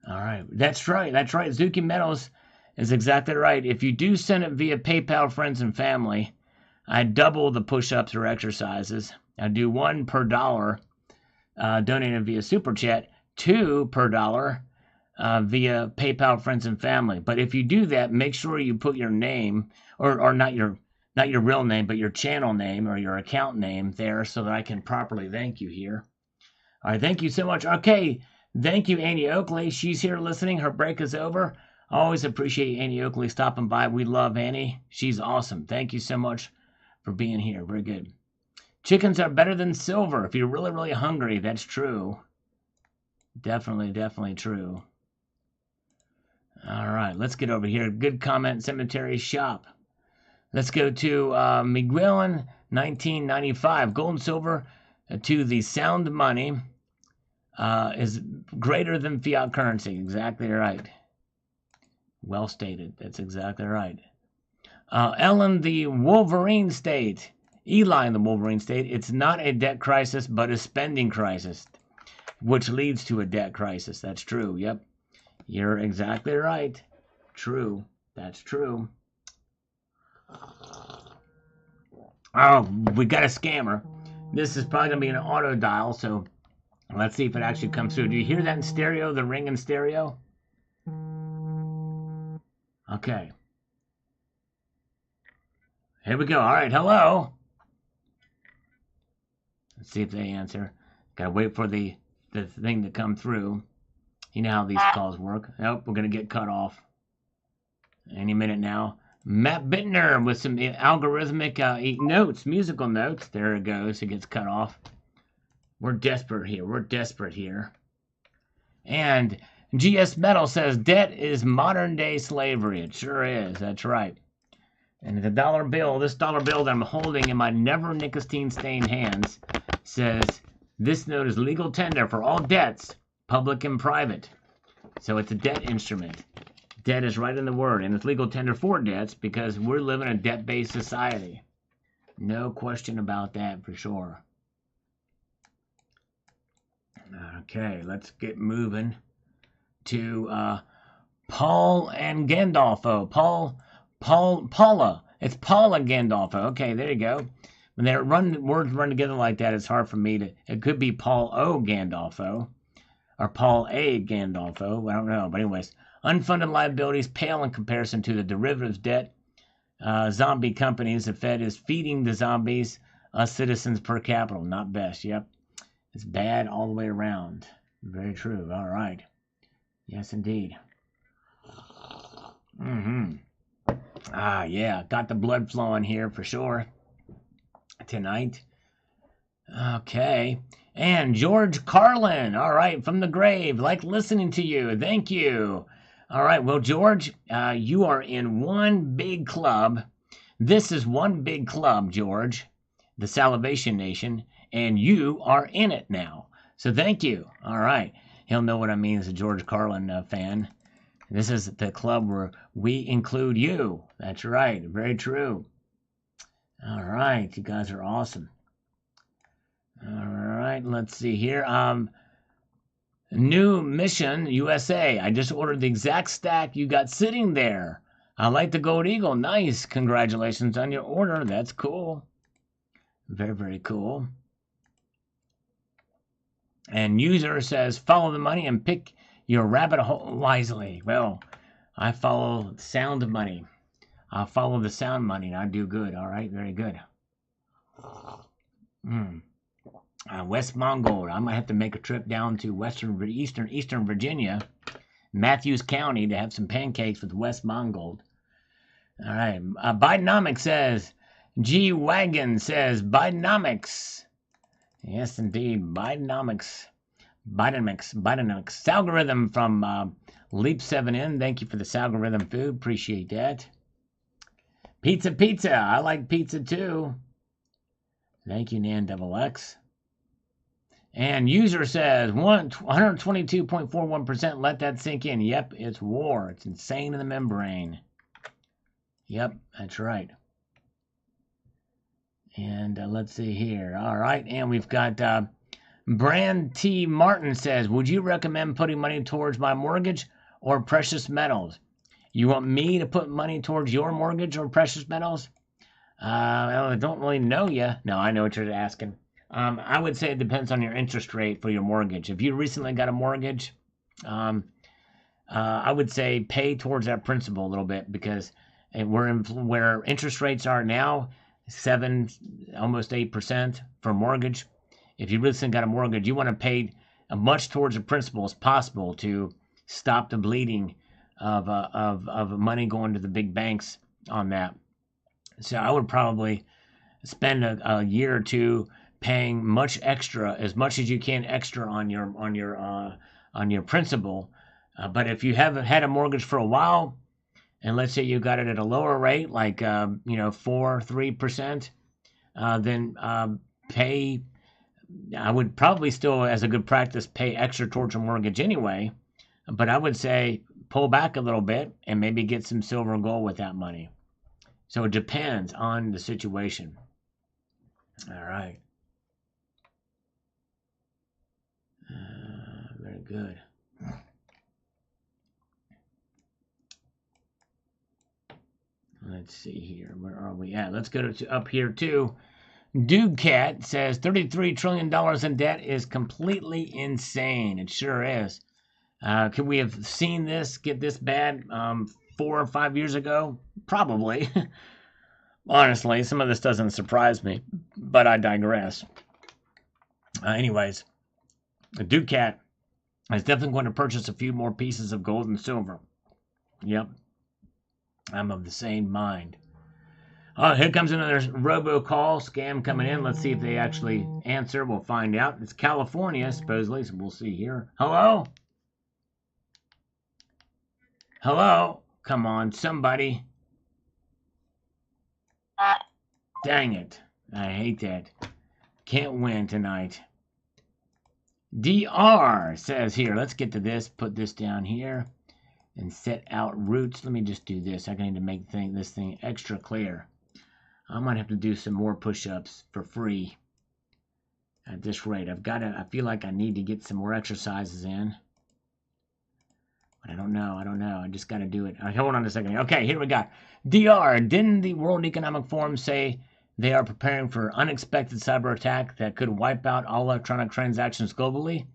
All right. That's right. That's right. Zuki Meadows is exactly right. If you do send it via PayPal, friends and family, I double the push-ups or exercises. I do 1 per dollar donated via Super Chat, 2 per dollar via PayPal, friends and family. But if you do that, make sure you put your name, or not not your real name, but your channel name or your account name there so that I can properly thank you here. All right, thank you so much. Okay, thank you, Annie Oakley. She's here listening. Her break is over. I always appreciate Annie Oakley stopping by. We love Annie. She's awesome. Thank you so much for being here. Very good. Chickens are better than silver if you're really, really hungry. That's true. Definitely, definitely true. All right, let's get over here. Good comment, Cemetery Shop. Let's go to Miguelin, 1995. Gold and silver to the sound money is greater than fiat currency. Exactly right. Well stated. That's exactly right. Ellen, the Wolverine State. Eli, the Wolverine State. It's not a debt crisis, but a spending crisis, which leads to a debt crisis. That's true. Yep. You're exactly right. True. That's true. Oh, we got a scammer. This is probably going to be an auto dial, so let's see if it actually comes through. Do you hear that in stereo, the ring in stereo? Okay. Here we go. All right, hello. Let's see if they answer. Gotta wait for the thing to come through. You know how these calls work. Nope, we're going to get cut off any minute now. Matt Bittner with some algorithmic notes, musical notes. There it goes. It gets cut off. We're desperate here. We're desperate here. And GS Metal says, debt is modern-day slavery. It sure is. That's right. And the dollar bill, this dollar bill that I'm holding in my never nicotine-stained hands, says, this note is legal tender for all debts, public and private. So it's a debt instrument. Debt is right in the word, and it's legal tender for debts because we're living in a debt-based society. No question about that for sure. Okay, let's get moving to Paul and Gandolfo. Paula. It's Paula Gandolfo. Okay, there you go. When words run together like that, it's hard for me to. It could be Paul O. Gandolfo or Paul A. Gandolfo. I don't know, but anyways. Unfunded liabilities pale in comparison to the derivatives debt. Zombie companies, the Fed is feeding the zombies, us citizens per capita. Not best, yep. It's bad all the way around. Very true, all right. Yes, indeed. Yeah, got the blood flowing here for sure tonight. Okay. And George Carlin, all right, from the grave, like listening to you. Thank you. All right, well, George, you are in one big club. This is one big club, George, the Salivation Nation, and you are in it now. So thank you. All right. He'll know what I mean as a George Carlin fan. This is the club where we include you. That's right. Very true. All right. You guys are awesome. All right. Let's see here. New Mission USA. I just ordered the exact stack you got sitting there. I like the Gold Eagle. Nice. Congratulations on your order. That's cool. Very, very cool. And user says, follow the money and pick your rabbit hole wisely. Well, I follow sound money. I follow the sound money and I do good. All right. Very good. West Mongold. I might have to make a trip down to Eastern Virginia, Matthews County, to have some pancakes with West Mongold. All right. Bidenomics says, G Wagon says, Bidenomics. Yes, indeed. Bidenomics. Algorithm from Leap7N. Thank you for the algorithm food. Appreciate that. Pizza. I like pizza too. Thank you, NanXX. And user says 122.41%. Let that sink in. Yep, it's war. It's insane in the membrane. Yep, that's right. And let's see here. All right, and we've got Brand T. Martin says, would you recommend putting money towards my mortgage or precious metals? You want me to put money towards your mortgage or precious metals? I don't really know you. No, I know what you're asking. I would say it depends on your interest rate for your mortgage. If you recently got a mortgage, I would say pay towards that principal a little bit because And we're in where interest rates are now, 7, almost 8% for mortgage. If you really got a mortgage, you want to pay as much towards the principal as possible to stop the bleeding of money going to the big banks on that. So I would probably spend a year or two paying much extra, as much as you can extra on your principal. But if you haven't had a mortgage for a while, and let's say you got it at a lower rate, like 3%, then pay. I would probably still, as a good practice, pay extra towards your mortgage anyway. But I would say pull back a little bit and maybe get some silver and gold with that money. So it depends on the situation. All right. Very good. Let's see here. Where are we at? Let's go to up here too. Dude Cat says $33 trillion in debt is completely insane. It sure is. Could we have seen this get this bad 4 or 5 years ago? Probably. Honestly, some of this doesn't surprise me, but I digress. Anyways, Dude Cat is definitely going to purchase a few more pieces of gold and silver. Yep. I'm of the same mind. Oh, here comes another robocall scam coming in. Let's see if they actually answer. We'll find out. It's California, supposedly, so we'll see here. Hello? Hello? Come on, somebody. Dang it. I hate that. Can't win tonight. DR says here, let's get to this. Put this down here. And set out routes. Let me just do this. I need to make this thing extra clear. I might have to do some more push-ups for free at this rate. I feel like I need to get some more exercises in. But I don't know. I just got to do it. Hold on a second. Okay, here we go. DR, didn't the World Economic Forum say they are preparing for unexpected cyber attack that could wipe out all electronic transactions globally?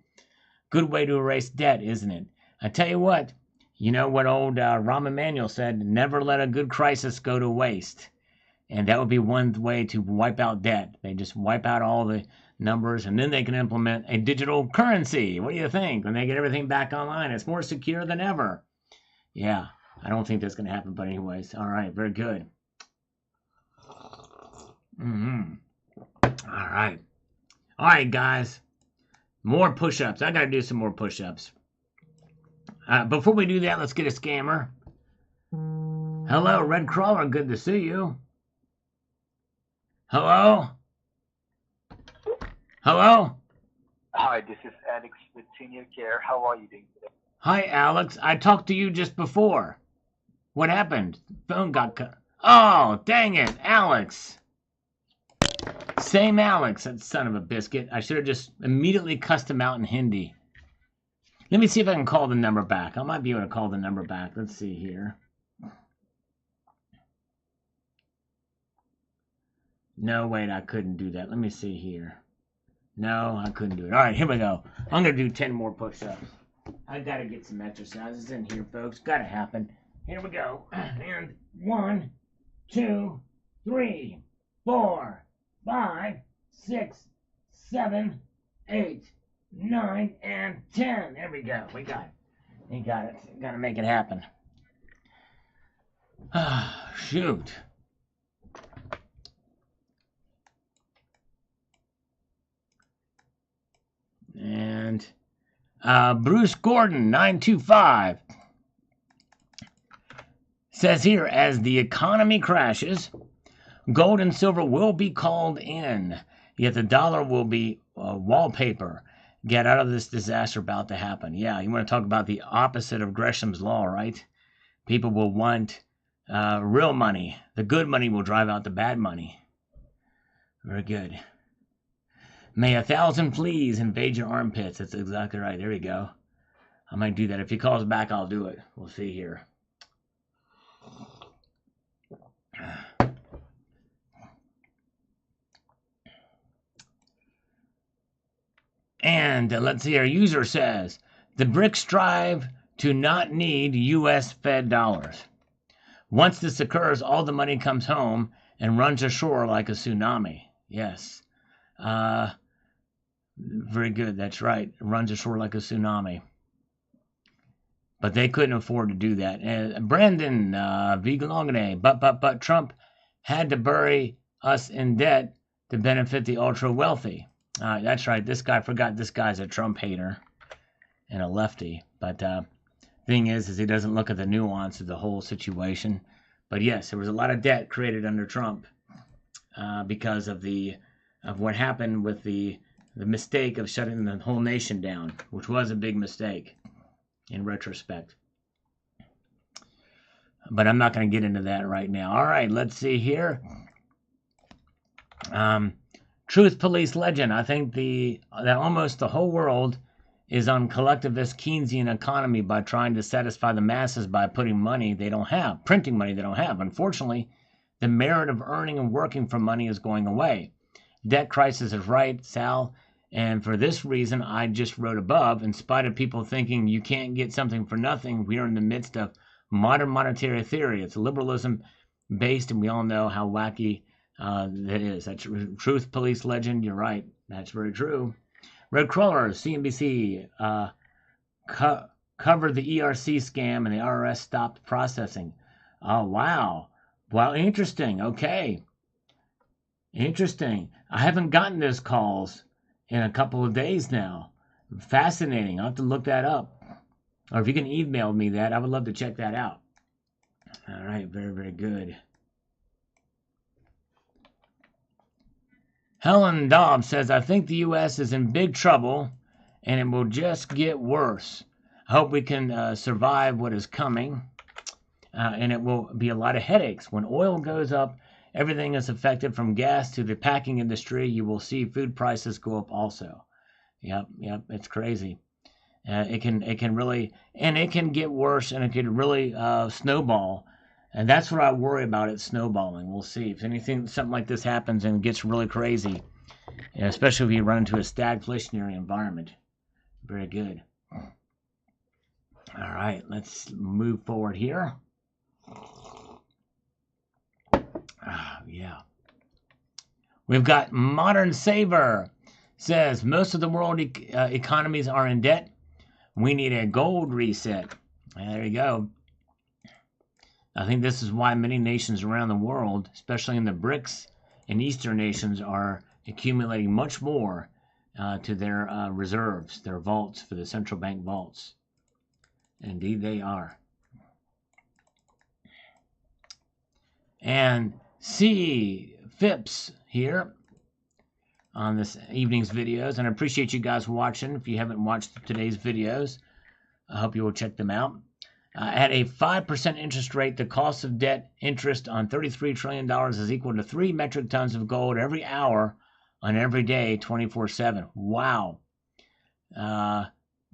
Good way to erase debt, isn't it? I tell you what. You know what old Rahm Emanuel said, never let a good crisis go to waste. And that would be one way to wipe out debt. They just wipe out all the numbers, and then they can implement a digital currency. What do you think? When they get everything back online, it's more secure than ever. Yeah, I don't think that's going to happen, but anyways. All right, very good. All right. All right, guys. More push-ups. I got to do some more push-ups. Before we do that, let's get a scammer. Hello, Red Crawler. Good to see you. Hello? Hello? Hi, this is Alex with Senior Care. How are you doing today? Hi, Alex. I talked to you just before. What happened? Phone got cut. Oh, dang it, Alex. Same Alex, that son of a biscuit. I should have just immediately cussed him out in Hindi. Let me see if I can call the number back. I might be able to call the number back. Let's see here. No, wait, I couldn't do that. Let me see here. No, I couldn't do it. All right, here we go. I'm going to do 10 more push-ups. I got to get some exercises in here, folks. Got to happen. Here we go. And 1, 2, 3, 4, 5, 6, 7, 8, 9, and 10. There we go. We got it. We got it. Got to make it happen. Shoot. And Bruce Gordon 925 says here, as the economy crashes, gold and silver will be called in, yet the dollar will be wallpaper. Get out of this disaster about to happen. Yeah, you want to talk about the opposite of Gresham's law, right? People will want real money. The good money will drive out the bad money. Very good. May 1,000 fleas invade your armpits. That's exactly right. There we go. I might do that. If he calls back, I'll do it. We'll see here. And let's see, our user says, the BRICS strive to not need U.S. Fed dollars. Once this occurs, all the money comes home and runs ashore like a tsunami. Yes. Very good. That's right. It runs ashore like a tsunami. But they couldn't afford to do that. Brandon, Vigalogne, but Trump had to bury us in debt to benefit the ultra wealthy. That's right. This guy's a Trump hater and a lefty. But thing is he doesn't look at the nuance of the whole situation. But yes, there was a lot of debt created under Trump because of what happened with the mistake of shutting the whole nation down, which was a big mistake in retrospect. But I'm not going to get into that right now. All right, let's see here. Truth Police legend. I think that almost the whole world is on collectivist Keynesian economy by trying to satisfy the masses by printing money they don't have. Unfortunately, the merit of earning and working for money is going away. Debt crisis is right, Sal. And for this reason, I just wrote above, in spite of people thinking you can't get something for nothing, we are in the midst of modern monetary theory. It's liberalism based, and we all know how wacky that is. That's Truth Police legend. You're right. That's very true. Red Crawler, CNBC, covered the ERC scam and the IRS stopped processing. Oh, wow. Well, interesting. Okay. Interesting. I haven't gotten those calls in a couple of days now. Fascinating. I'll have to look that up. Or if you can email me that, I would love to check that out. All right. Very, very good. Helen Dobbs says, I think the U.S. is in big trouble and it will just get worse. I hope we can survive what is coming. And it will be a lot of headaches. When oil goes up, everything is affected from gas to the packing industry. You will see food prices go up also. Yep, it's crazy. It can really, and it can get worse, and it could really snowball. And that's what I worry about, it snowballing. We'll see. If something like this happens and gets really crazy, especially if you run into a stagflationary environment. Very good. All right, let's move forward here. Yeah. We've got Modern Saver. Says, most of the world economies are in debt. We need a gold reset. There you go. I think this is why many nations around the world, especially in the BRICS and Eastern nations, are accumulating much more to their reserves, their vaults, for the central bank vaults. Indeed, they are. And C. Phipps here on this evening's videos. And I appreciate you guys watching. If you haven't watched today's videos, I hope you will check them out. At a 5% interest rate, the cost of debt interest on $33 trillion is equal to 3 metric tons of gold every hour on every day, 24/7. Wow.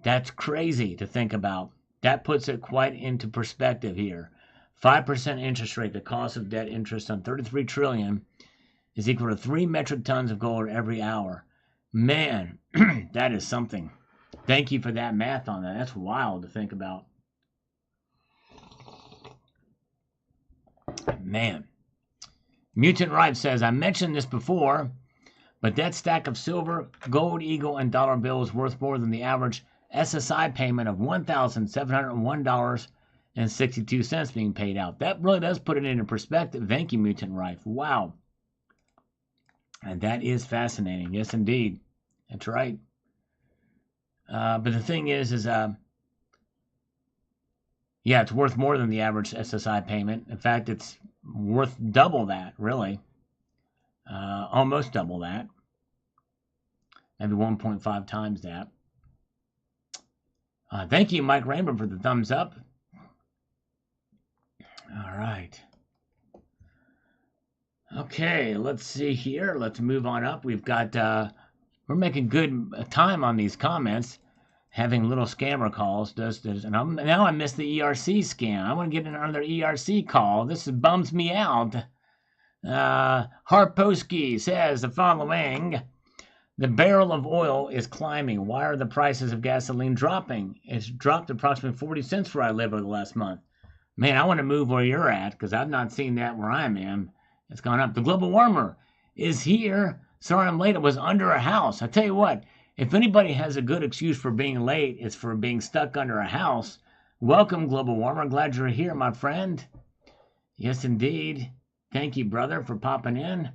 That's crazy to think about. That puts it quite into perspective here. 5% interest rate, the cost of debt interest on $33 trillion is equal to 3 metric tons of gold every hour. Man, that is something. Thank you for that math on that. That's wild to think about. Man. Mutant Ripe says, I mentioned this before, but that stack of silver, gold, eagle, and dollar bills is worth more than the average SSI payment of $1,701.62 being paid out. That really does put it into perspective. Thank you, Mutant Rife. Wow. And that is fascinating. Yes, indeed. That's right. But the thing is yeah, it's worth more than the average SSI payment. In fact, it's worth double that, really. Almost double that. Maybe 1.5 times that. Thank you, Mike Rainbow, for the thumbs up. All right. Okay, let's see here. Let's move on up. We've got, we're making good time on these comments. Having little scammer calls does this. And now I missed the ERC scam. I want to get another ERC call. This bums me out. Harposki says the following. The barrel of oil is climbing. Why are the prices of gasoline dropping? It's dropped approximately 40 cents where I live over the last month. Man, I want to move where you're at because I've not seen that where I am. It's gone up. The global warmer is here. Sorry I'm late. It was under a house. I tell you what, if anybody has a good excuse for being late, it's for being stuck under a house. Welcome, global warmer. Glad you're here, my friend. Yes, indeed. Thank you, brother, for popping in.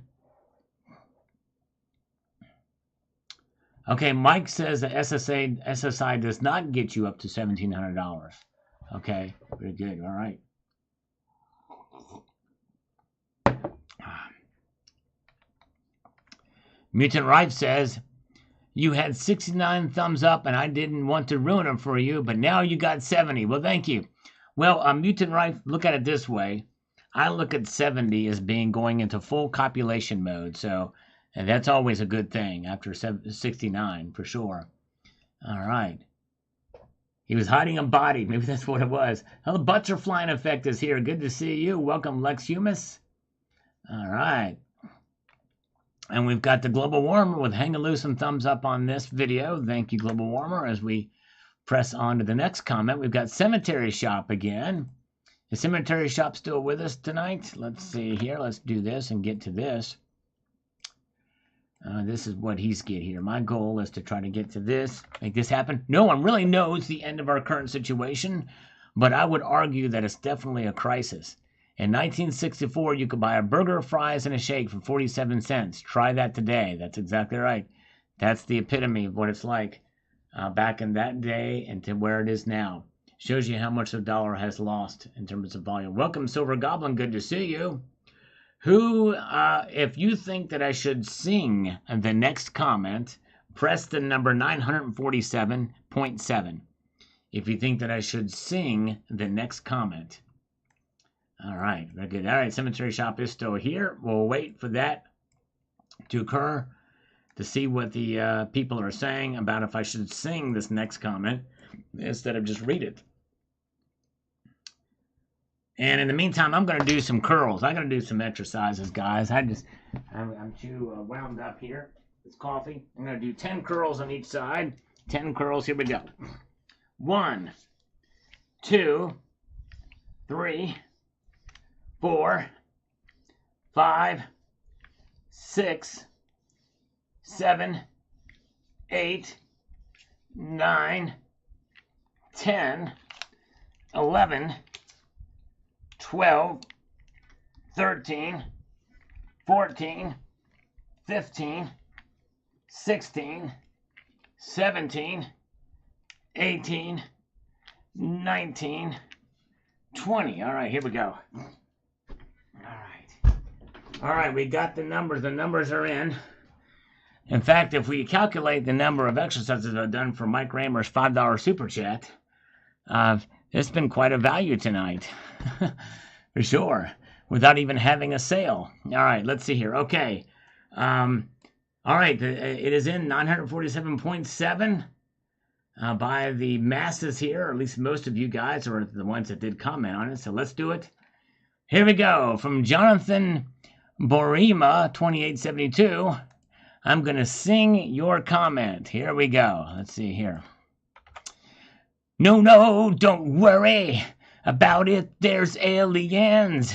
Okay, Mike says that SSI does not get you up to $1,700. Okay, very good. All right. Mutant Rife says, you had 69 thumbs up and I didn't want to ruin them for you, but now you got 70. Well, thank you. Well, Mutant Rife, look at it this way. I look at 70 as being going into full copulation mode. So that's always a good thing after 69 for sure. All right. He was hiding a body. Maybe that's what it was. Oh, the butterfly effect is here. Good to see you. Welcome, Lex Humus. All right. And we've got the Global Warmer with hanging loose and thumbs up on this video. Thank you, Global Warmer. As we press on to the next comment, we've got Cemetery Shop again. Is Cemetery Shop still with us tonight? Let's see here. Let's do this and get to this. This is what he's get here. My goal is to try to get to this, make this happen. No one really knows the end of our current situation, but I would argue that it's definitely a crisis. In 1964, you could buy a burger, fries, and a shake for 47 cents. Try that today. That's exactly right. That's the epitome of what it's like back in that day and to where it is now. Shows you how much the dollar has lost in terms of volume. Welcome, Silver Goblin. Good to see you. Who, if you think that I should sing the next comment, press the number 947.7. If you think that I should sing the next comment. All right, very good. All right, Cemetery Shop is still here. We'll wait for that to occur to see what the people are saying about if I should sing this next comment instead of just read it. And in the meantime, I'm going to do some curls. I'm going to do some exercises, guys. I'm too wound up here. It's coffee. I'm going to do 10 curls on each side. 10 curls. Here we go. 1, 2, 3, 4, 5, 6, 7, 8, 9, 10, 11, 12, 13, 14, 15, 16, 17, 18, 19, 20. All right, here we go. All right, we got the numbers. The numbers are in. In fact, if we calculate the number of exercises I've done for Mike Raymer's $5 super chat, it's been quite a value tonight. For sure. Without even having a sale. All right, let's see here. Okay. All right, it is in 947.7 by the masses here, or at least most of you guys, or the ones that did comment on it. So let's do it. Here we go. From Jonathan Borima, 2872. I'm going to sing your comment. Here we go. Let's see here. No, don't worry about it. There's aliens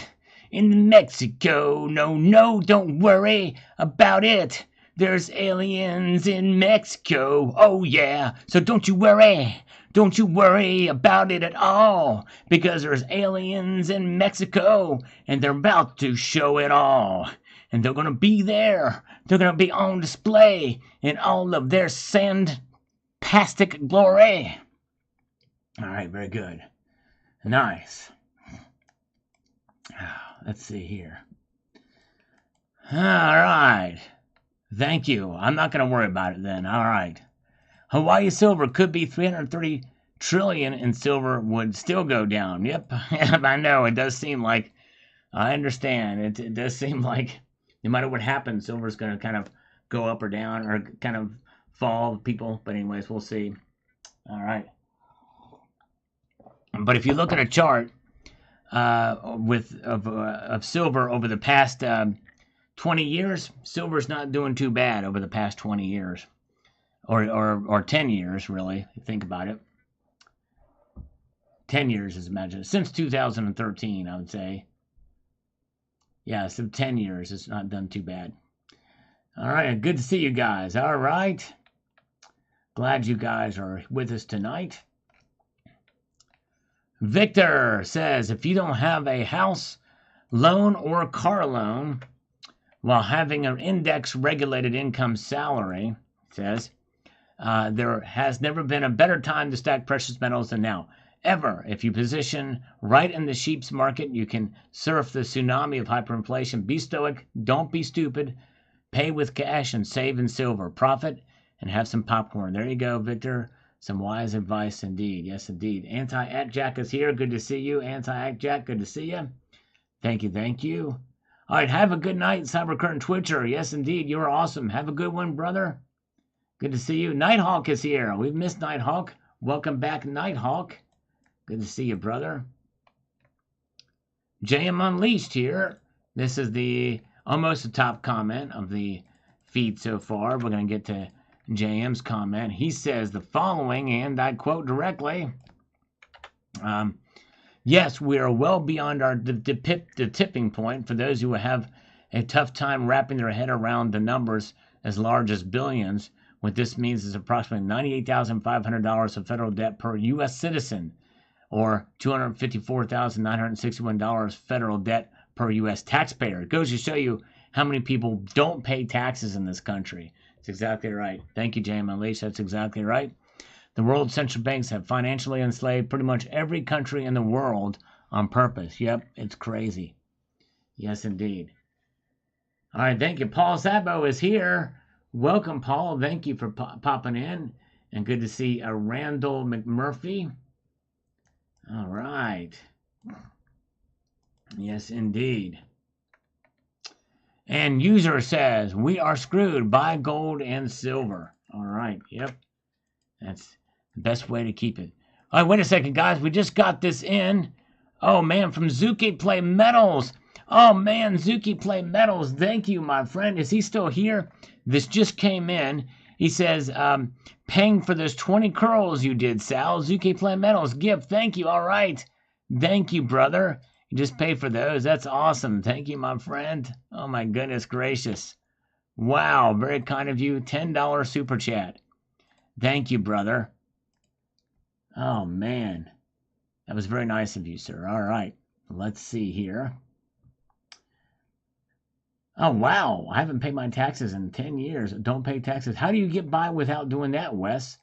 in Mexico. No, don't worry about it. There's aliens in Mexico. Oh, yeah. So don't you worry. Don't you worry about it at all. Because there's aliens in Mexico. And they're about to show it all. And they're going to be there. They're going to be on display in all of their sandtastic glory. All right, very good. Nice. Let's see here. All right. Thank you. I'm not going to worry about it then. All right. Hawaii silver could be 330 trillion and silver would still go down. Yep. I know. It does seem like, I understand. It does seem like no matter what happens, silver's going to kind of go up or down or kind of fall people. But anyways, we'll see. All right. But if you look at a chart of silver over the past 20 years, silver's not doing too bad over the past 20 years. Or 10 years, really, if you think about it. 10 years is imagined. Since 2013, I would say. Yeah, so 10 years. It's not done too bad. All right, good to see you guys. All right. Glad you guys are with us tonight. Victor says, if you don't have a house loan or car loan while having an index-regulated income salary, says, there has never been a better time to stack precious metals than now. Ever. If you position right in the sheep's market, you can surf the tsunami of hyperinflation. Be stoic. Don't be stupid. Pay with cash and save in silver. Profit and have some popcorn. There you go, Victor. Some wise advice indeed. Yes, indeed. Anti-Act Jack is here. Good to see you. Anti-Act Jack, good to see you. Thank you, thank you. All right, have a good night, Cybercurrent Twitcher. Yes, indeed. You're awesome. Have a good one, brother. Good to see you. Nighthawk is here. We've missed Nighthawk. Welcome back, Nighthawk. Good to see you, brother. JM Unleashed here. This is almost the top comment of the feed so far. We're going to get to JM's comment. He says the following, and I quote directly, yes, we are well beyond the tipping point for those who have a tough time wrapping their head around the numbers as large as billions. What this means is approximately $98,500 of federal debt per U.S. citizen, or $254,961 federal debt per U.S. taxpayer. It goes to show you how many people don't pay taxes in this country. That's exactly right. Thank you, James Unleashed. That's exactly right. The world's central banks have financially enslaved pretty much every country in the world on purpose. Yep, it's crazy. Yes, indeed. All right, thank you. Paul Sabo is here. Welcome, Paul. Thank you for popping in. And good to see Randall McMurphy. All right. Yes, indeed. And user says, we are screwed. Buy gold and silver. All right. Yep. That's the best way to keep it. All right, wait a second, guys. We just got this in. Oh, man, from Zuki Play Metals. Oh, man, Zuki Play Metals. Thank you, my friend. Is he still here? This just came in. He says, paying for those 20 curls you did, Sal. Zuki Play Metals gift. Thank you. All right. Thank you, brother. You just pay for those. That's awesome. Thank you, my friend. Oh, my goodness gracious. Wow. Very kind of you. $10 super chat. Thank you, brother. Oh, man. That was very nice of you, sir. All right. Let's see here. Oh, wow. I haven't paid my taxes in 10 years. Don't pay taxes. How do you get by without doing that, Wes?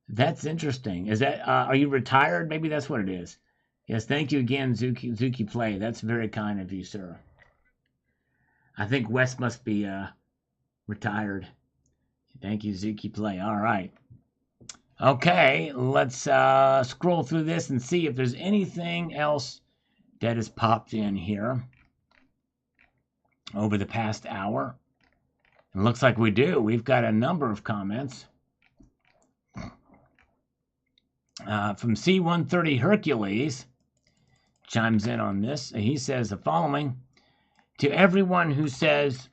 That's interesting. Is that, are you retired? Maybe that's what it is. Yes, thank you again, Zuki Play. That's very kind of you, sir. I think Wes must be retired. Thank you, Zuki Play. All right. Okay, let's scroll through this and see if there's anything else that has popped in here over the past hour. It looks like we do. We've got a number of comments. From C-130 Hercules chimes in on this. He says the following. To everyone who says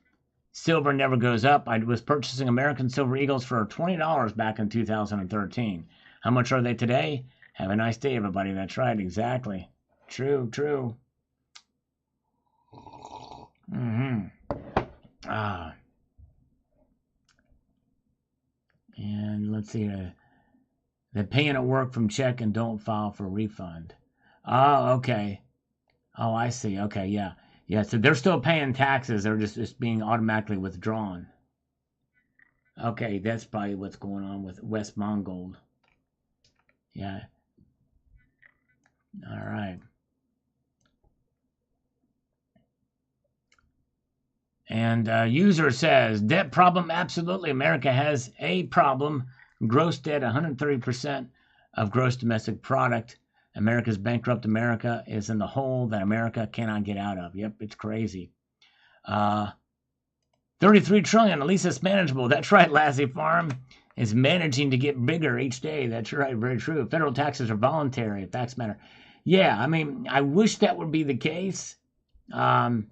silver never goes up, I was purchasing American Silver Eagles for $20 back in 2013. How much are they today? Have a nice day, everybody. That's right. Exactly. True, true. And let's see. They're paying at work from check and don't file for refund. Oh, okay. Oh, I see. Okay, yeah. Yeah, so they're still paying taxes. They're just being automatically withdrawn. Okay, that's probably what's going on with West Mongold. Yeah. All right. And user says, debt problem, absolutely. America has a problem. Gross debt, 130% of gross domestic product. America's bankrupt. America is in the hole that America cannot get out of. Yep, it's crazy. 33 trillion, at least it's manageable. That's right, Lassie Farm is managing to get bigger each day. That's right, very true. Federal taxes are voluntary, if facts matter. Yeah, I mean, I wish that would be the case. Boy,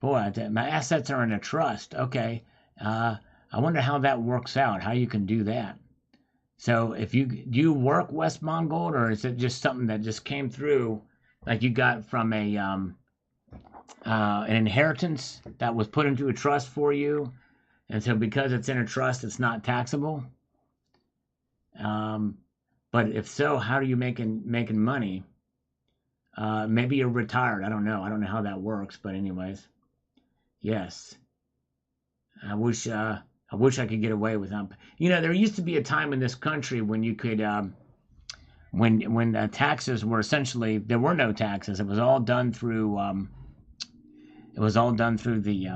my assets are in a trust. Okay. I wonder how that works out, how you can do that. So if do you work West Mongold, or is it just something that just came through, like you got from a an inheritance that was put into a trust for you, and so because it's in a trust, it's not taxable? But if so, how are you making money? Maybe you're retired. I don't know. I don't know how that works. But anyways, yes. I wish I could get away with them. You know, there used to be a time in this country when you could, when taxes were essentially, there were no taxes. It was all done through the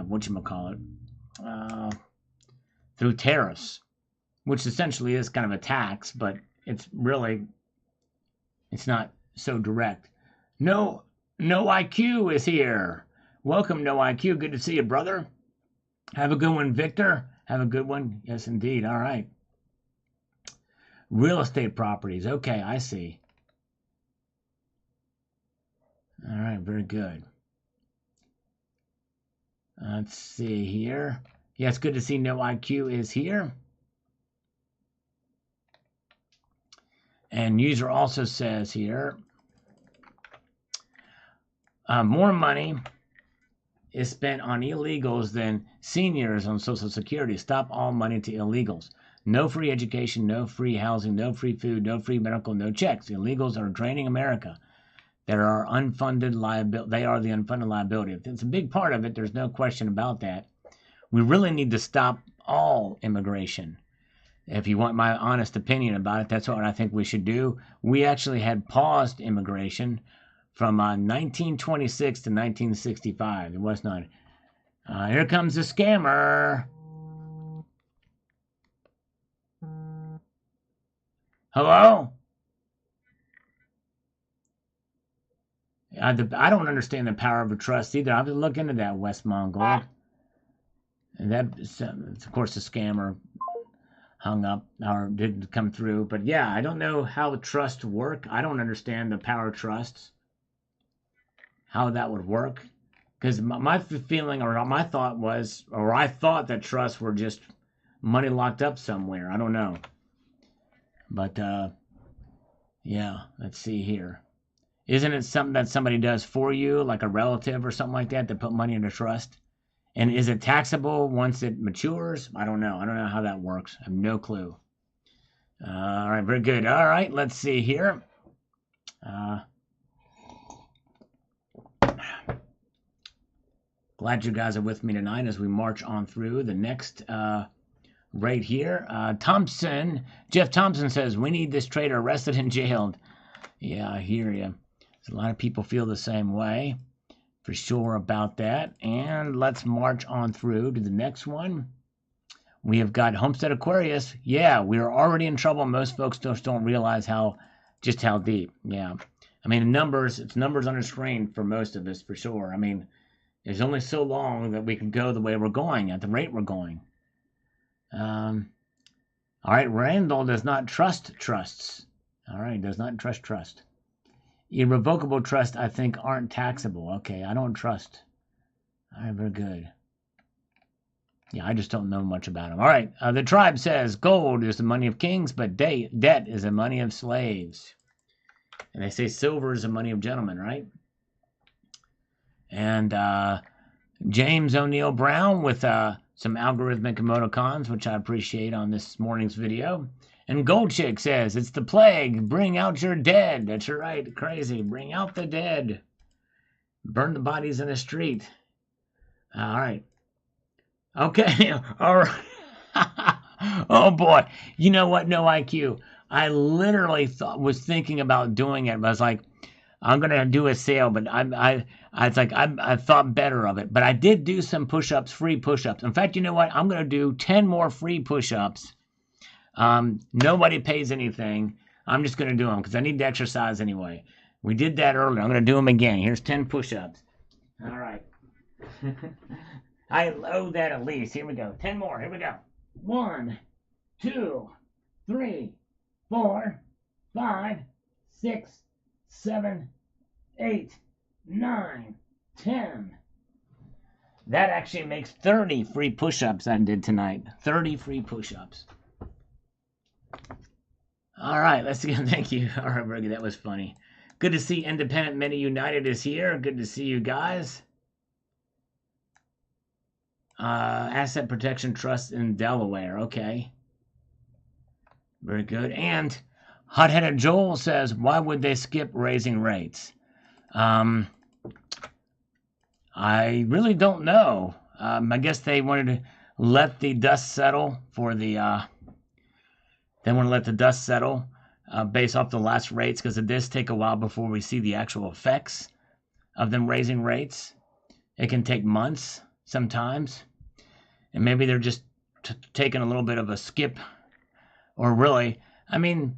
whatchamacallit, through tariffs, which essentially is kind of a tax, but it's not so direct. No IQ is here. Welcome, No IQ. Good to see you, brother. Have a good one, Victor. Have a good one. Yes, indeed. All right. Real estate properties. Okay, I see. All right, very good. Let's see here. Yeah, it's good to see No IQ is here. And user also says here, more money is spent on illegals than seniors on Social Security. Stop all money to illegals. No free education, no free housing, no free food, no free medical, no checks. Illegals are draining America. They are the unfunded liability. It's a big part of it. There's no question about that. We really need to stop all immigration. If you want my honest opinion about it, that's what I think we should do. We actually had paused immigration from 1926 to 1965. It was not. Here comes the scammer. Hello? I don't understand the power of a trust either. I've been looking into that, West Mongol. And that, of course, the scammer hung up or didn't come through. But yeah, I don't know how trusts work. I don't understand the power of trusts, how that would work. Because my feeling or my thought was, or I thought that trusts were just money locked up somewhere. I don't know. But yeah, let's see here. Isn't it something that somebody does for you, like a relative or something like that, to put money in a trust? And is it taxable once it matures? I don't know. I don't know how that works. I have no clue. All right, very good. All right, let's see here. Glad you guys are with me tonight as we march on through the next right here. Jeff Thompson says, we need this trader arrested and jailed. Yeah, I hear you. A lot of people feel the same way, for sure, about that. And let's march on through to the next one. We have got Homestead Aquarius. Yeah, we are already in trouble. Most folks just don't realize just how deep. Yeah. I mean, it's numbers on the screen for most of us, for sure. I mean, there's only so long that we can go the way we're going, at the rate we're going. All right, Randall does not trust trusts. All right, does not trust trust. Irrevocable trust, I think, aren't taxable. Okay, I don't trust. All right, very good. Yeah, I just don't know much about them. All right, the tribe says gold is the money of kings, but debt is the money of slaves. And they say silver is the money of gentlemen, right? And James O'Neill Brown with some algorithmic emoticons, which I appreciate on this morning's video. And Goldchick says, it's the plague. Bring out your dead. That's right. Crazy. Bring out the dead. Burn the bodies in the street. All right. Okay. All right. Oh, boy. You know what? No IQ. I literally was thinking about doing it. But I was like, I'm going to do a sale. But I thought better of it. But I did do some push-ups, free push-ups. In fact, you know what? I'm going to do 10 more free push-ups. Nobody pays anything. I'm just going to do them because I need to exercise anyway. We did that earlier. I'm going to do them again. Here's 10 push-ups. All right. I owe that at least. Here we go. 10 more. Here we go. 1, 2, 3, 4, 5, 6, 7, 8, 9, 10. That actually makes 30 free push-ups I did tonight. 30 free push-ups. All right, let's go. Thank you. All right, Bergie, that was funny. Good to see Independent Mini United is here. Good to see you guys. Asset Protection Trust in Delaware. Okay. Very good. And Hot-Headed Joel says, why would they skip raising rates? I really don't know. I guess they wanted to let the dust settle for the... they want to let the dust settle based off the last rates, because it does take a while before we see the actual effects of them raising rates. It can take months sometimes. And maybe they're just taking a little bit of a skip. Or really, I mean,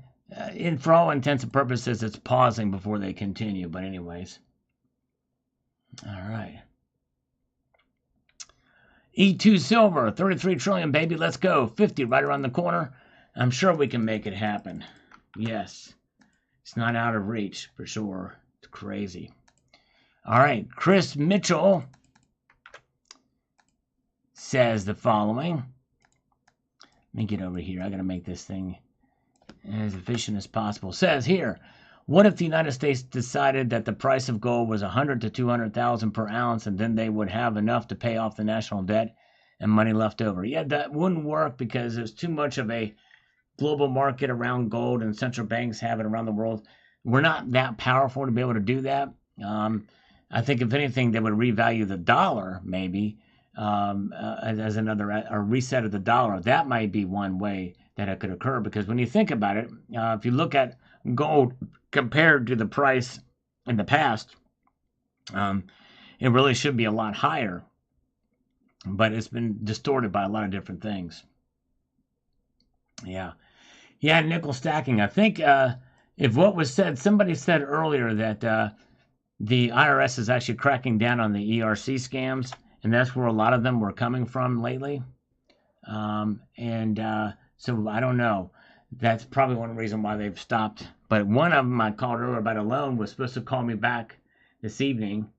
for all intents and purposes, it's pausing before they continue. But anyways. All right. E2 Silver, 33 trillion, baby. Let's go. 50 right around the corner. I'm sure we can make it happen. Yes. It's not out of reach, for sure. It's crazy. All right. Chris Mitchell says the following. Let me get over here. I got to make this thing as efficient as possible. Says here, what if the United States decided that the price of gold was 100 to 200,000 per ounce, and then they would have enough to pay off the national debt and money left over? Yeah, that wouldn't work because there's too much of a global market around gold, and central banks have it around the world. We're not that powerful to be able to do that. I think if anything, they would revalue the dollar maybe as another a reset of the dollar. That might be one way that it could occur, because when you think about it, if you look at gold compared to the price in the past, it really should be a lot higher, but it's been distorted by a lot of different things. Yeah, nickel stacking. I think if what was said, somebody said earlier that the IRS is actually cracking down on the ERC scams, and that's where a lot of them were coming from lately. So I don't know. That's probably one reason why they've stopped. But one of them I called earlier about a loan was supposed to call me back this evening.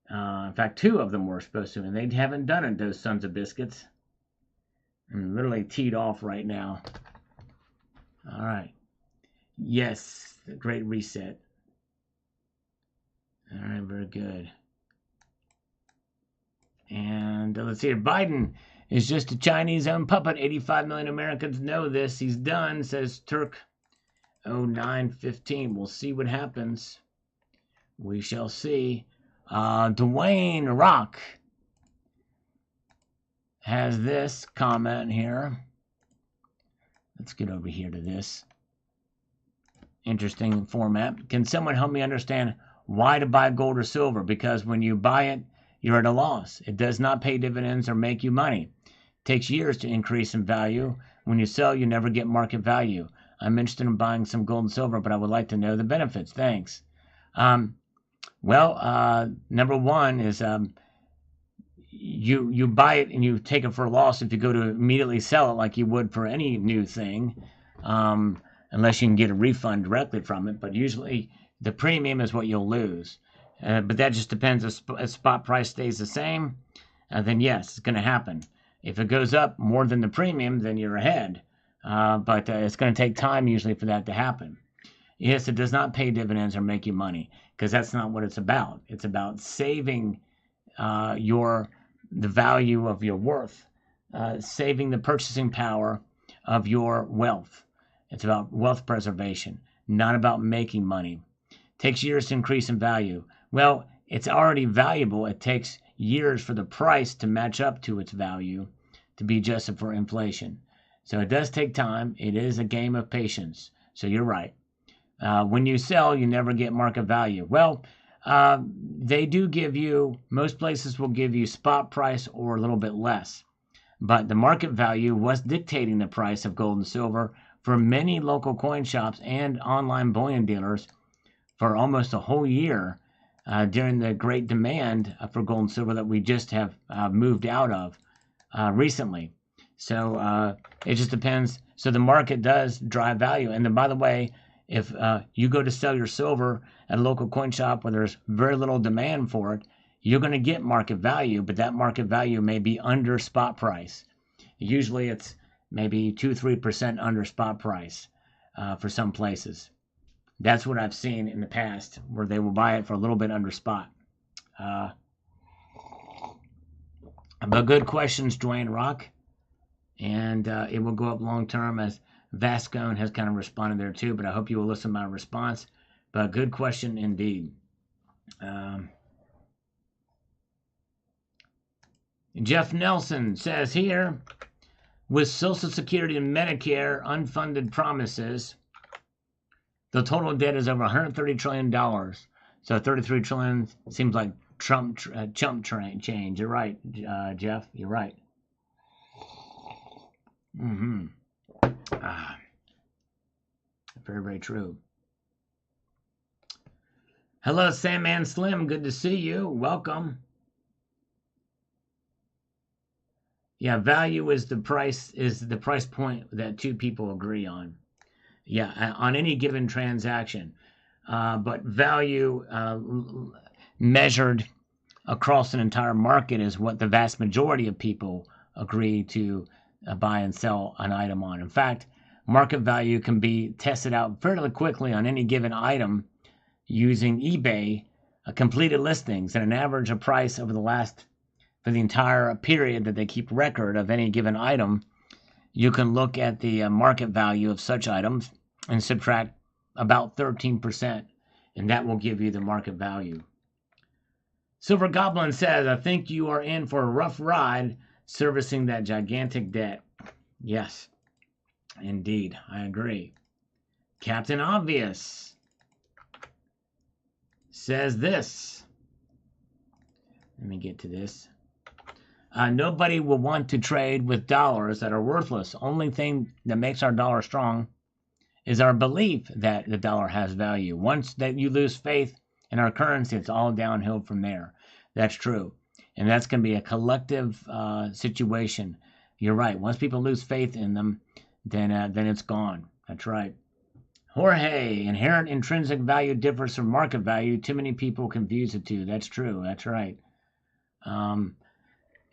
In fact, two of them were supposed to, and they haven't done it, those sons of biscuits. I'm literally teed off right now. All right. Yes, the great reset. All right, very good. And let's see here. Biden is just a Chinese-owned puppet. 85 million Americans know this. He's done, says Turk 0915. We'll see what happens. We shall see. Dwayne Rock has this comment here. Let's get over here to this. Interesting format. Can someone help me understand why to buy gold or silver? Because when you buy it, you're at a loss. It does not pay dividends or make you money. It takes years to increase in value. When you sell, you never get market value. I'm interested in buying some gold and silver, but I would like to know the benefits. Thanks. Number one is you buy it and you take it for a loss if you go to immediately sell it like you would for any new thing, unless you can get a refund directly from it. But usually the premium is what you'll lose. But that just depends. If spot price stays the same, then yes, it's going to happen. If it goes up more than the premium, then you're ahead. But it's going to take time usually for that to happen. Yes, it does not pay dividends or make you money, because that's not what it's about. It's about saving the value of your worth, saving the purchasing power of your wealth. It's about wealth preservation, not about making money. It takes years to increase in value. Well, it's already valuable. It takes years for the price to match up to its value to be adjusted for inflation. So it does take time. It is a game of patience. So you're right. When you sell, you never get market value. Well, they do give you, most places will give you spot price or a little bit less. But the market value was dictating the price of gold and silver for many local coin shops and online bullion dealers for almost a whole year during the great demand for gold and silver that we just have moved out of recently. So it just depends. So the market does drive value. And then, by the way, if you go to sell your silver at a local coin shop where there's very little demand for it, you're going to get market value, but that market value may be under spot price. Usually it's maybe 2-3% under spot price. for some places. That's what I've seen in the past, where they will buy it for a little bit under spot. But good questions, Dwayne Rock. And it will go up long term, as Vascone has kind of responded there too, but I hope you will listen to my response. But good question indeed. Jeff Nelson says here, with Social Security and Medicare unfunded promises, the total debt is over $130 trillion. So $33 trillion seems like chump change. You're right, Jeff. You're right. Very, very true. Hello, Sandman Slim. Good to see you. Welcome. Yeah, value is the price point that two people agree on. Yeah, on any given transaction. But value measured across an entire market is what the vast majority of people agree to buy and sell an item on. In fact, market value can be tested out fairly quickly on any given item using eBay completed listings and an average of price over for the entire period that they keep record of any given item. You can look at the market value of such items and subtract about 13%, and that will give you the market value. Silver Goblin says, I think you are in for a rough ride servicing that gigantic debt. Yes, indeed, I agree. Captain Obvious says this. Let me get to this. Nobody will want to trade with dollars that are worthless. Only thing that makes our dollar strong is our belief that the dollar has value. Once that you lose faith in our currency, it's all downhill from there. That's true. And that's going to be a collective situation. You're right. Once people lose faith in them, then it's gone. That's right. Jorge, inherent intrinsic value differs from market value. Too many people confuse the two. That's true. That's right.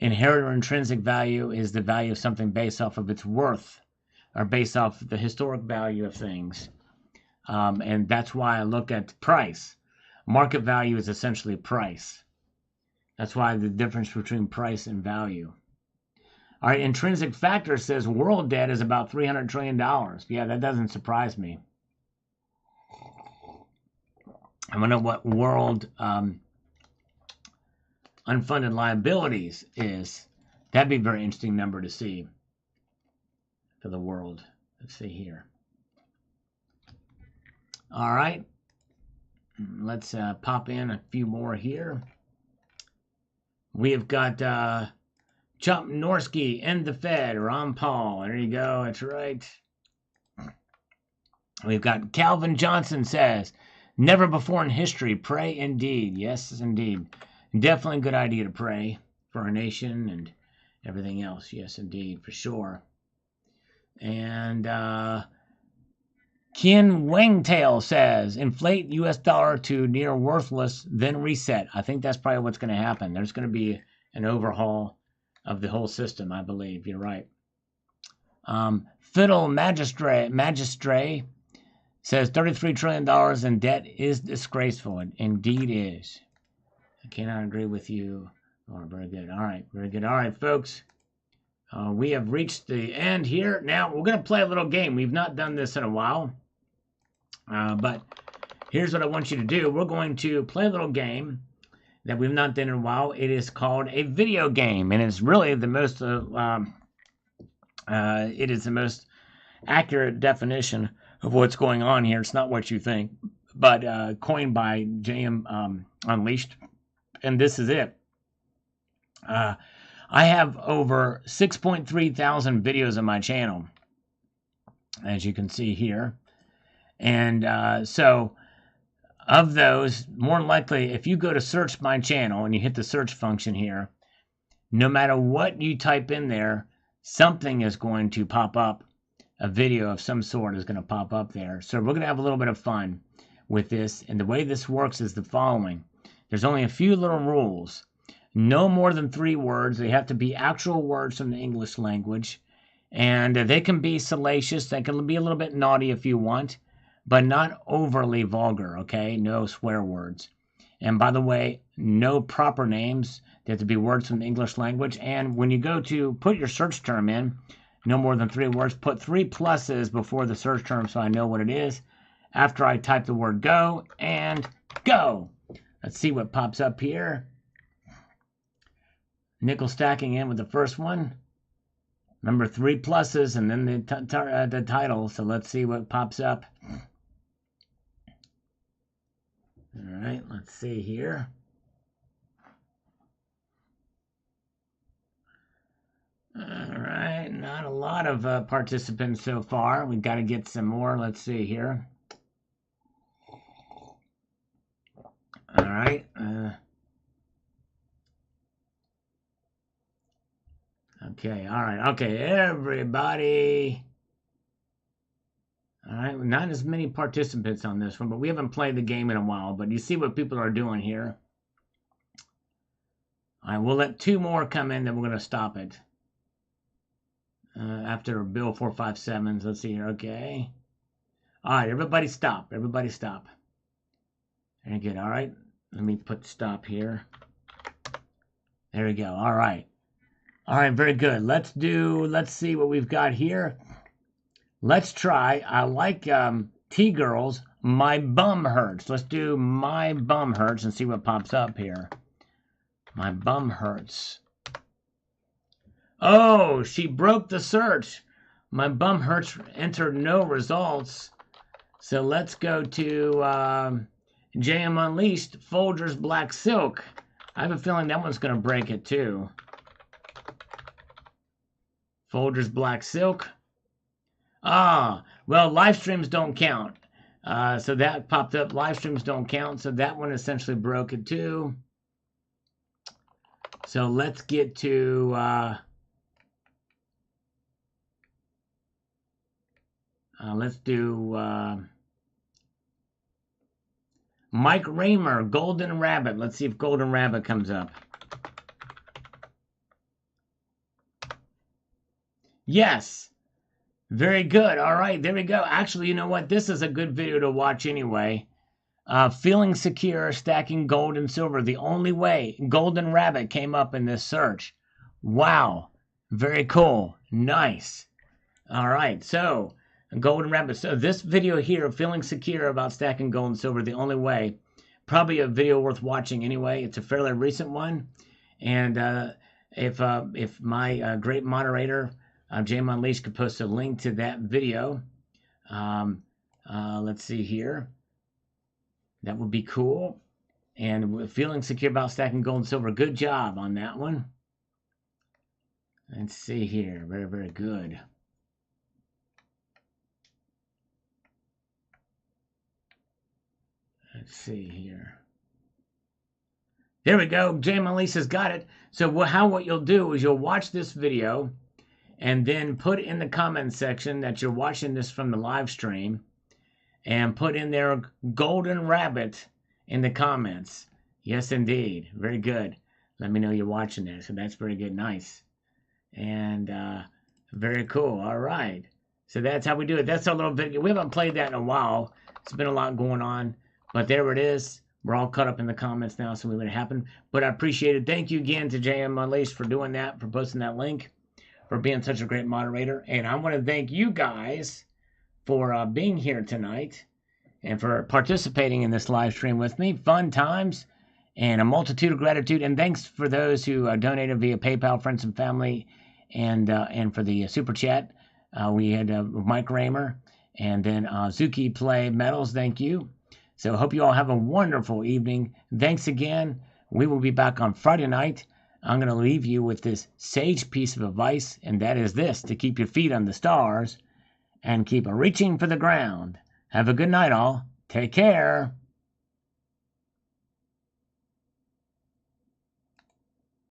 Inherent or intrinsic value is the value of something based off of its worth or based off the historic value of things. And that's why I look at price. Market value is essentially price. That's why the difference between price and value. All right, intrinsic factor says world debt is about $300 trillion. Yeah, that doesn't surprise me. I wonder what world unfunded liabilities is. That'd be a very interesting number to see for the world. Let's see here. All right. Let's pop in a few more here. We have got Chop Norsky and the Fed, Ron Paul. There you go. That's right. We've got Calvin Johnson says, never before in history, pray indeed. Yes, indeed. Definitely a good idea to pray for our nation and everything else. Yes, indeed, for sure. And Ken Wangtail says, inflate U.S. dollar to near worthless, then reset. I think that's probably what's going to happen. There's going to be an overhaul of the whole system, I believe. You're right. Fiddle Magistray says $33 trillion in debt is disgraceful. It indeed is. I cannot agree with you. Oh, very good. All right, very good. All right, folks. We have reached the end here. Now, we're going to play a little game. We've not done this in a while. But here's what I want you to do. We're going to play a little game that we've not done in a while. It is called a video game. And it's really the most, it is the most accurate definition of what's going on here. It's not what you think. But coined by JM Unleashed. And this is it. I have over 6.3 thousand videos on my channel, as you can see here. And so of those, more than likely, if you go to search my channel and you hit the search function here, no matter what you type in there, something is going to pop up. A video of some sort is going to pop up there. So we're going to have a little bit of fun with this. And the way this works is the following. There's only a few little rules. No more than 3 words. They have to be actual words from the English language. And they can be salacious. They can be a little bit naughty if you want, but not overly vulgar, okay? No swear words. And by the way, no proper names. They have to be words from the English language. And when you go to put your search term in, no more than 3 words, put 3 pluses before the search term so I know what it is. After I type the word go, and go. Let's see what pops up here. Nickel stacking in with the first one. Remember, 3 pluses and then the title. So let's see what pops up. All right, let's see here. All right, not a lot of participants so far. We've got to get some more. Let's see here. All right. Okay, all right. Okay, everybody. All right, not as many participants on this one, but we haven't played the game in a while. But you see what people are doing here. All right, we'll let 2 more come in, then we're going to stop it. After Bill 457s, let's see here. Okay. All right, everybody stop. Everybody stop. Very good. All right, let me put stop here. There we go. All right. All right, very good. Let's see what we've got here. Let's try, I like T-Girls, My Bum Hurts. Let's do My Bum Hurts and see what pops up here. My Bum Hurts. Oh, she broke the search. My Bum Hurts entered no results. So let's go to JM Unleashed, Folgers Black Silk. I have a feeling that one's going to break it too. Folgers Black Silk. Ah, well, live streams don't count. So that popped up. Live streams don't count. So that one essentially broke it too. So let's get to... let's do Mike Raymer, Golden Rabbit. Let's see if Golden Rabbit comes up. Yes. Very good. All right, there we go. Actually, you know what? This is a good video to watch anyway. Feeling secure, stacking gold and silver. The only way. Golden Rabbit came up in this search. Wow. Very cool. Nice. All right, so Golden Rabbit. So this video here, feeling secure about stacking gold and silver, the only way. Probably a video worth watching anyway. It's a fairly recent one. And if my great moderator, JM Unleashed, could post a link to that video. Let's see here. That would be cool. And feeling secure about stacking gold and silver. Good job on that one. Let's see here. Very, very good. Let's see here. There we go. JM Unleashed has got it. So what you'll do is you'll watch this video and then put in the comment section that you're watching this from the live stream and put in there Golden Rabbit in the comments. Yes, indeed. Very good. Let me know you're watching that. So that's very good. Nice. And very cool. All right. So that's how we do it. That's our little video. We haven't played that in a while. It's been a lot going on. But there it is. We're all caught up in the comments now, so we let it happen. But I appreciate it. Thank you again to JM Unleashed for doing that, for posting that link, for being such a great moderator. And I want to thank you guys for being here tonight and for participating in this live stream with me. Fun times and a multitude of gratitude. And thanks for those who donated via PayPal, friends and family, and for the super chat. We had Mike Raymer and then Zuki Play Metals. Thank you. So I hope you all have a wonderful evening. Thanks again. We will be back on Friday night. I'm going to leave you with this sage piece of advice, and that is this: to keep your feet on the stars and keep reaching for the ground. Have a good night, all. Take care.